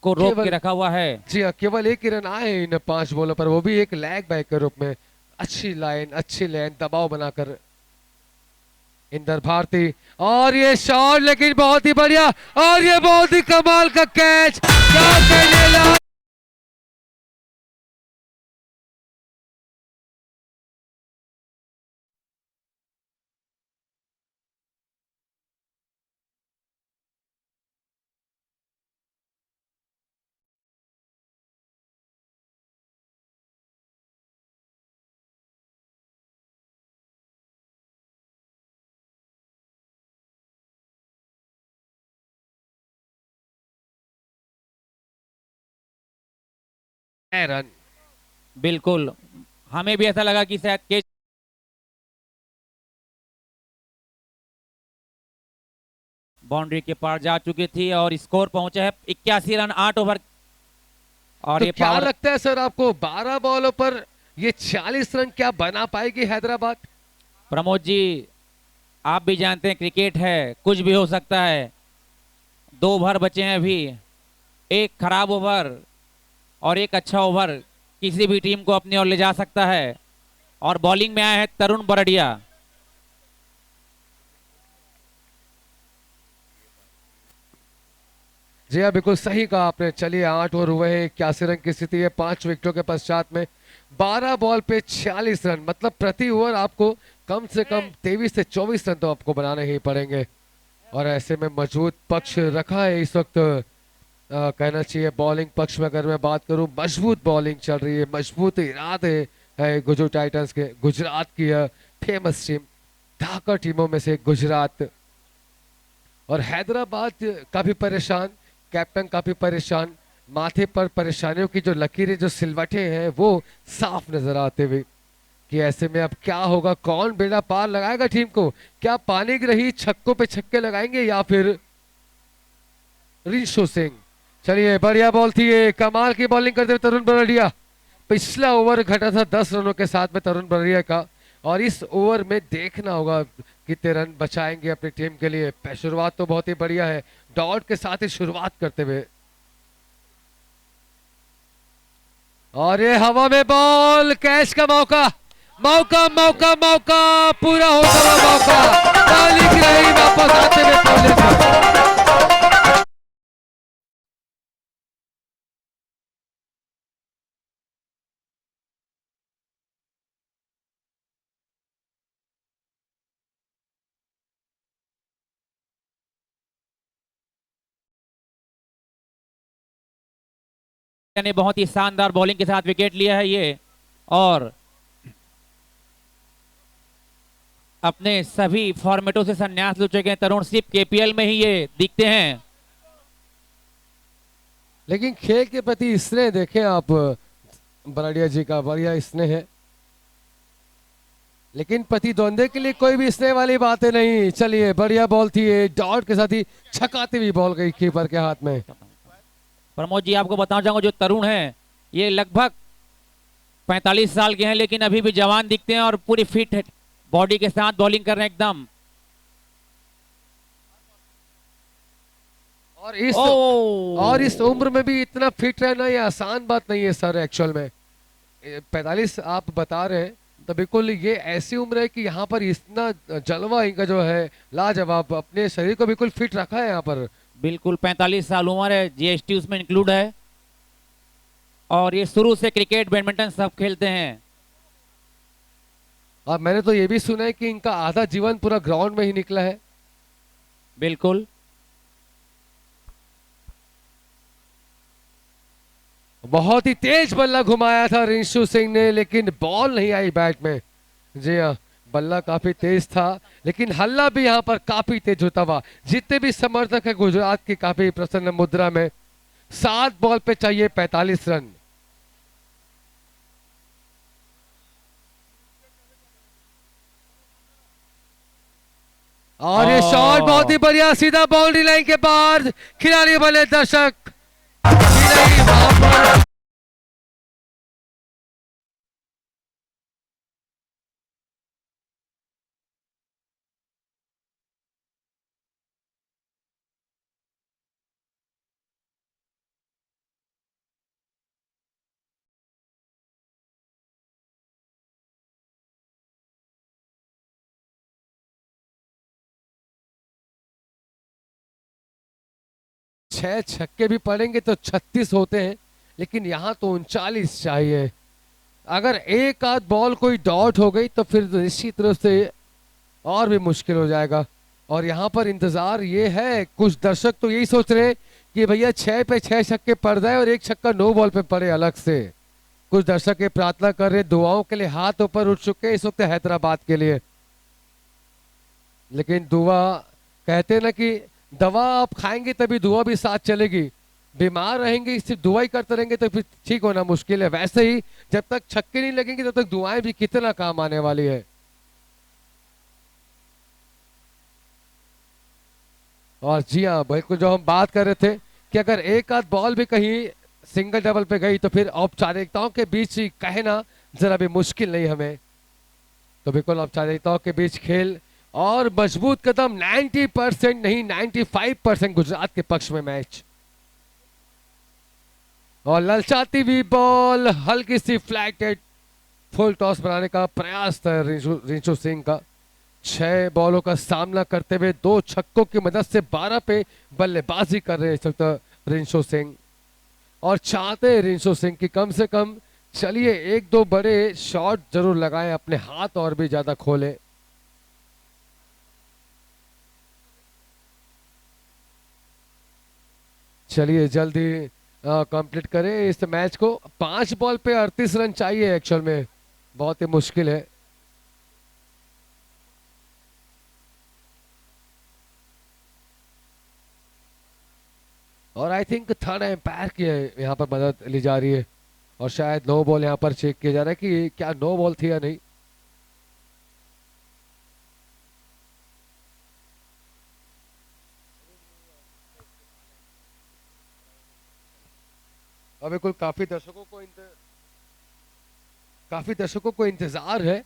को रोक के केवल- रखा हुआ है। जी हाँ, केवल 1 ही रन आए इन 5 बॉलों पर, वो भी एक लेग बाय के रूप में। अच्छी लाइन दबाव बनाकर इंदर भारती। और ये शॉट लेकिन बहुत ही बढ़िया, और ये बहुत ही कमाल का कैच। क्या कहने लगा। रन बिल्कुल, हमें भी ऐसा लगा कि शायद कैच बाउंड्री के पार जा चुकी थी और स्कोर पहुंचा है 81 रन 8 ओवर। और तो ये क्या पावर लगता है सर आपको 12 बॉलों पर ये 40 रन क्या बना पाएगी हैदराबाद? प्रमोद जी, आप भी जानते हैं क्रिकेट है, कुछ भी हो सकता है। 2 ओवर बचे हैं अभी। एक खराब ओवर और एक अच्छा ओवर किसी भी टीम को अपनी ओर ले जा सकता है। और बॉलिंग में आया है तरुण बरडिया। जी हाँ, बिल्कुल सही कहा आपने। चलिए 8 ओवर हुए हैं, 81 रन की स्थिति है 5 विकेटों के पश्चात में। 12 बॉल पे 46 रन, मतलब प्रति ओवर आपको कम से कम 23 से 24 रन तो आपको बनाने ही पड़ेंगे। और ऐसे में मजबूत पक्ष रखा है इस वक्त, कहना चाहिए बॉलिंग पक्ष में अगर मैं बात करूं, मजबूत बॉलिंग चल रही है, मजबूत इरादे है गुजरात टाइटंस के। गुजरात की फेमस टीम, ढाका टीमों में से गुजरात। और हैदराबाद काफी परेशान, कैप्टन काफी परेशान, माथे पर परेशानियों की जो लकीरें, जो सिलवटें हैं वो साफ नजर आते हुए। कि ऐसे में अब क्या होगा, कौन बेड़ा पार लगाएगा टीम को। क्या पानी की रही छक्कों पे छक्के लगाएंगे या फिर रिंशु सिंह। चलिए बढ़िया बॉल थी ये, कमाल की बॉलिंग करते हुए तरुण बरड़िया। पिछला ओवर घटा था 10 रनों के साथ में तरुण बरड़िया का, और इस ओवर में देखना होगा कितने रन बचाएंगे अपनी टीम के लिए। शुरुआत तो बहुत ही बढ़िया है, डॉट के साथ ही शुरुआत करते हुए। और ये हवा में बॉल, कैच का मौका, मौका मौका मौका, पूरा होता हुआ मौका, बॉलिंग रही वापस आते हुए पहले से। ने बहुत ही शानदार बॉलिंग के साथ विकेट लिया है ये, और अपने सभी फॉर्मेटों से संन्यास ले चुके हैं तरुण। सिर्फ केपीएल में ही ये दिखते हैं। लेकिन खेल के प्रति स्नेह देखें आप, बराड़िया जी का बढ़िया स्नेह है, लेकिन प्रतिद्वंद्वी के लिए कोई भी स्नेह वाली बातें नहीं। चलिए बढ़िया बॉल थी ये, डॉट के साथ ही छकाती हुई बॉल गई कीपर के हाथ में। प्रमोद जी आपको बताना चाहूंगा, जो तरुण है ये लगभग 45 साल के हैं, लेकिन अभी भी जवान दिखते हैं और पूरी फिट बॉडी के साथ बॉलिंग कर रहे हैं एकदम। और इस उम्र में भी इतना फिट रहना ये आसान बात नहीं है सर। एक्चुअल में 45 आप बता रहे हैं, तो बिल्कुल ये ऐसी उम्र है कि यहाँ पर इतना जलवा इनका जो है लाजवाब, अपने शरीर को बिल्कुल फिट रखा है यहाँ पर। बिल्कुल 45 साल उम्र है, जीएसटी उसमें इंक्लूड है, और ये शुरू से क्रिकेट बैडमिंटन सब खेलते हैं। और मैंने तो ये भी सुना है कि इनका आधा जीवन पूरा ग्राउंड में ही निकला है। बिल्कुल बहुत ही तेज बल्ला घुमाया था रिंशु सिंह ने, लेकिन बॉल नहीं आई बैट में। जी हाँ, बल्ला काफी तेज था, लेकिन हल्ला भी यहाँ पर काफी तेज होता हुआ। जितने भी समर्थक है गुजरात की काफी प्रसन्न मुद्रा में। 7 बॉल पे चाहिए 45 रन। और ये शॉट बहुत ही बढ़िया, सीधा बाउंड्री लाइन के पार, खिलाड़ी बने दर्शक वहां पर। छह छक्के भी पड़ेंगे तो 36 होते हैं, लेकिन यहां तो 39 चाहिए। अगर एक आध बॉल कोई डॉट हो गई तो फिर निश्चित रूप से और भी मुश्किल हो जाएगा। और यहाँ पर इंतजार ये है, कुछ दर्शक तो यही सोच रहे हैं कि भैया 6 पे 6 छक्के पड़ जाए और एक छक्का नो बॉल पे पड़े अलग से। कुछ दर्शक ये प्रार्थना कर रहे, दुआओं के लिए हाथ ऊपर उठ चुके हैं इस वक्त हैदराबाद के लिए। लेकिन दुआ कहते हैं ना कि दवा आप खाएंगे तभी दुआ भी साथ चलेगी। बीमार रहेंगे सिर्फ दुआ ही करते रहेंगे तो फिर ठीक होना मुश्किल है। वैसे ही जब तक छक्के नहीं लगेंगे तब तक दुआएं भी कितना काम आने वाली है। और जी हाँ, बिल्कुल जो हम बात कर रहे थे कि अगर एक आध बॉल भी कहीं सिंगल डबल पे गई तो फिर औपचारिकताओं के बीच ही कहना जरा भी मुश्किल नहीं हमें। तो बिल्कुल औपचारिकताओं के बीच खेल और मजबूत कदम, 90% नहीं 95% गुजरात के पक्ष में मैच। और ललचाती हुई बॉल, हल्की सी फ्लैटेड, फुल टॉस बनाने का प्रयास था रिंशु सिंह का। 6 बॉलों का सामना करते हुए 2 छक्कों की मदद से 12 पे बल्लेबाजी कर रहे हैं रिंशु सिंह, और चाहते हैं रिंशु सिंह की कम से कम चलिए 1-2 बड़े शॉट जरूर लगाएं, अपने हाथ और भी ज्यादा खोलें। चलिए जल्दी कंप्लीट करें इस मैच को। 5 बॉल पे 38 रन चाहिए, एक्चुअल में बहुत ही मुश्किल है। और आई थिंक थर्ड एम्पायर की यहाँ पर मदद ली जा रही है, और शायद नो बॉल यहाँ पर चेक किया जा रहा है कि क्या नो बॉल थी या नहीं। और बिल्कुल काफी दर्शकों को इंतजार है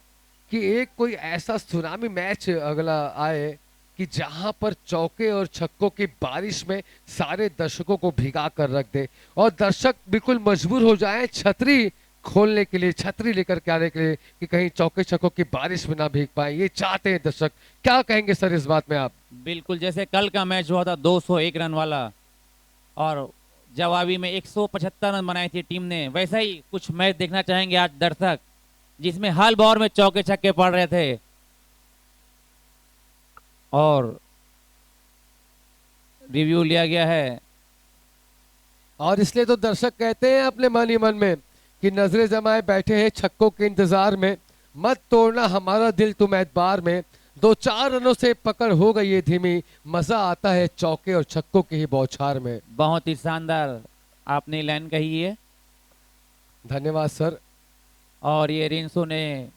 कि एक कोई ऐसा सुनामी मैच अगला आए कि जहां पर चौके और छक्कों की बारिश में सारे दर्शकों को भिगा कर रख दे और दर्शक बिल्कुल मजबूर हो जाएं छतरी खोलने के लिए, छतरी लेकर के आने के लिए कि कहीं चौके छक्कों की बारिश में ना भीग पाए। ये चाहते हैं दर्शक। क्या कहेंगे सर इस बात में आप? बिल्कुल, जैसे कल का मैच हुआ था 201 रन वाला और जवाबी में 175 रन बनाई थी टीम ने, वैसा ही कुछ मैच देखना चाहेंगे आज दर्शक, जिसमें हर बॉल में चौके छक्के पड़ रहे थे और रिव्यू लिया गया है। और इसलिए तो दर्शक कहते हैं अपने मन ही मन में कि नजरें जमाए बैठे हैं छक्कों के इंतजार में, मत तोड़ना हमारा दिल तुम एतबार में। 2-4 रनों से पकड़ हो गई है धीमी, मजा आता है चौके और छक्कों की ही बौछार में। बहुत ही शानदार आपने लाइन कही है। धन्यवाद सर। और ये रिंसो ने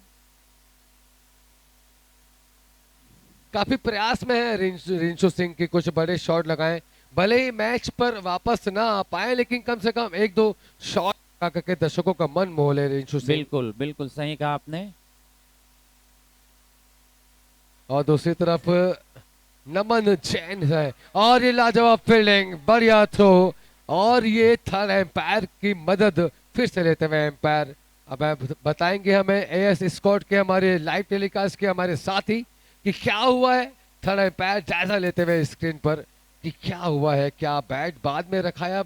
काफी प्रयास में है रिंशु सिंह की कुछ बड़े शॉट लगाएं, भले ही मैच पर वापस ना आ पाए लेकिन कम से कम 1-2 शॉट लगा करके दर्शकों का मन मोह ले रिंशु सिंह। बिल्कुल बिल्कुल सही कहा आपने। और दूसरी तरफ नमन जैन है और ये लाजवाब फील्डिंग, बढ़िया थ्रो और ये थर्ड एम्पायर की मदद फिर से लेते हुए एम्पायर अब बताएंगे हमें एएस स्कॉट के हमारे लाइव टेलीकास्ट के हमारे साथी कि क्या हुआ है। थर्ड एम्पायर जायजा लेते हुए स्क्रीन पर कि क्या हुआ है, क्या बैट बाद में रखाया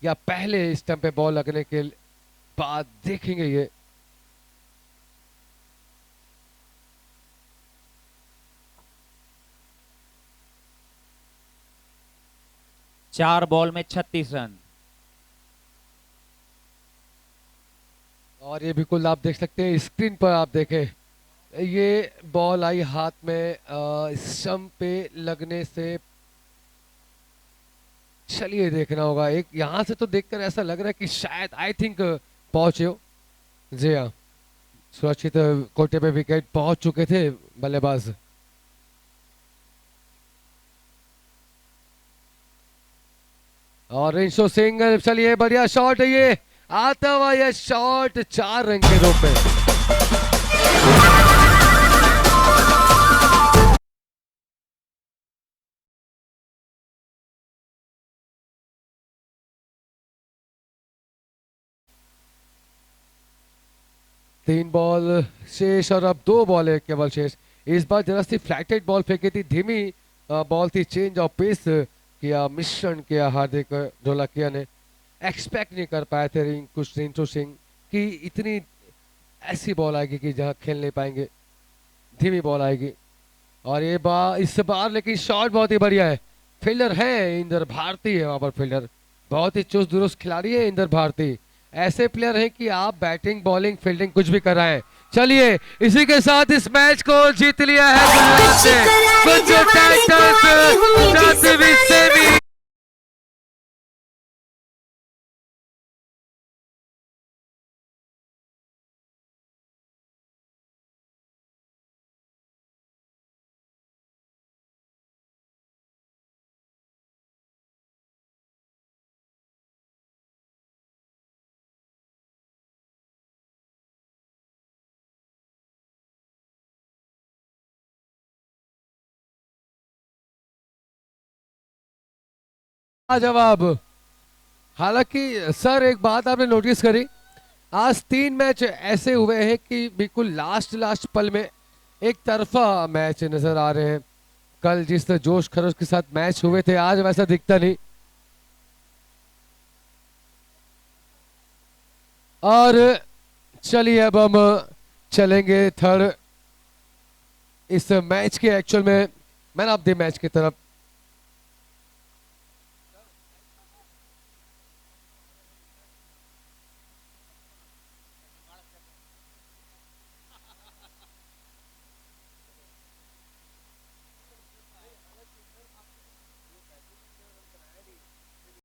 या पहले स्टंप पे बॉल लगने के बाद, देखेंगे ये। चार बॉल में 36 रन। और ये बिल्कुल आप देख सकते हैं स्क्रीन पर, आप देखें ये बॉल आई हाथ में स्टंप पे लगने से, चलिए देखना होगा। एक यहां से तो देखकर ऐसा लग रहा है कि शायद आई थिंक पहुंचे हो। जी हाँ, सुरक्षित कोटे पे विकेट पहुंच चुके थे बल्लेबाज। और रिंशो सिंह, चलिए बढ़िया शॉट है ये, आता हुआ यह शॉट 4 रन के रूप में। तीन बॉल शेष और अब 2 बॉल है केवल शेष। इस बार जरा सी फ्लैटेड बॉल फेंकी थी, धीमी बॉल थी, चेंज ऑफ पेस किया, मिश्रण किया हार्दिक ढोलकिया ने। एक्सपेक्ट नहीं कर पाए थे रिंकू सिंह कि इतनी ऐसी बॉल आएगी कि जहां खेल नहीं पाएंगे, धीमी बॉल आएगी। और ये इस बार लेकिन शॉट बहुत ही बढ़िया है। फील्डर है इंदर भारती है वहां पर, फील्डर बहुत ही चुस्त दुरुस्त खिलाड़ी है इंदर भारती। ऐसे प्लेयर हैं कि आप बैटिंग बॉलिंग फील्डिंग कुछ भी कराएं। चलिए इसी के साथ इस मैच को जीत लिया है गुजरात टाइटंस। जवाब। हालांकि सर एक बात आपने नोटिस करी, आज 3 मैच ऐसे हुए हैं कि बिल्कुल लास्ट पल में एक तरफा मैच नजर आ रहे हैं। कल जिस जोश खरोश के साथ मैच हुए थे आज वैसा दिखता नहीं। और चलिए अब हम चलेंगे थर्ड इस मैच के एक्चुअल में मैन ऑफ द मैच की तरफ।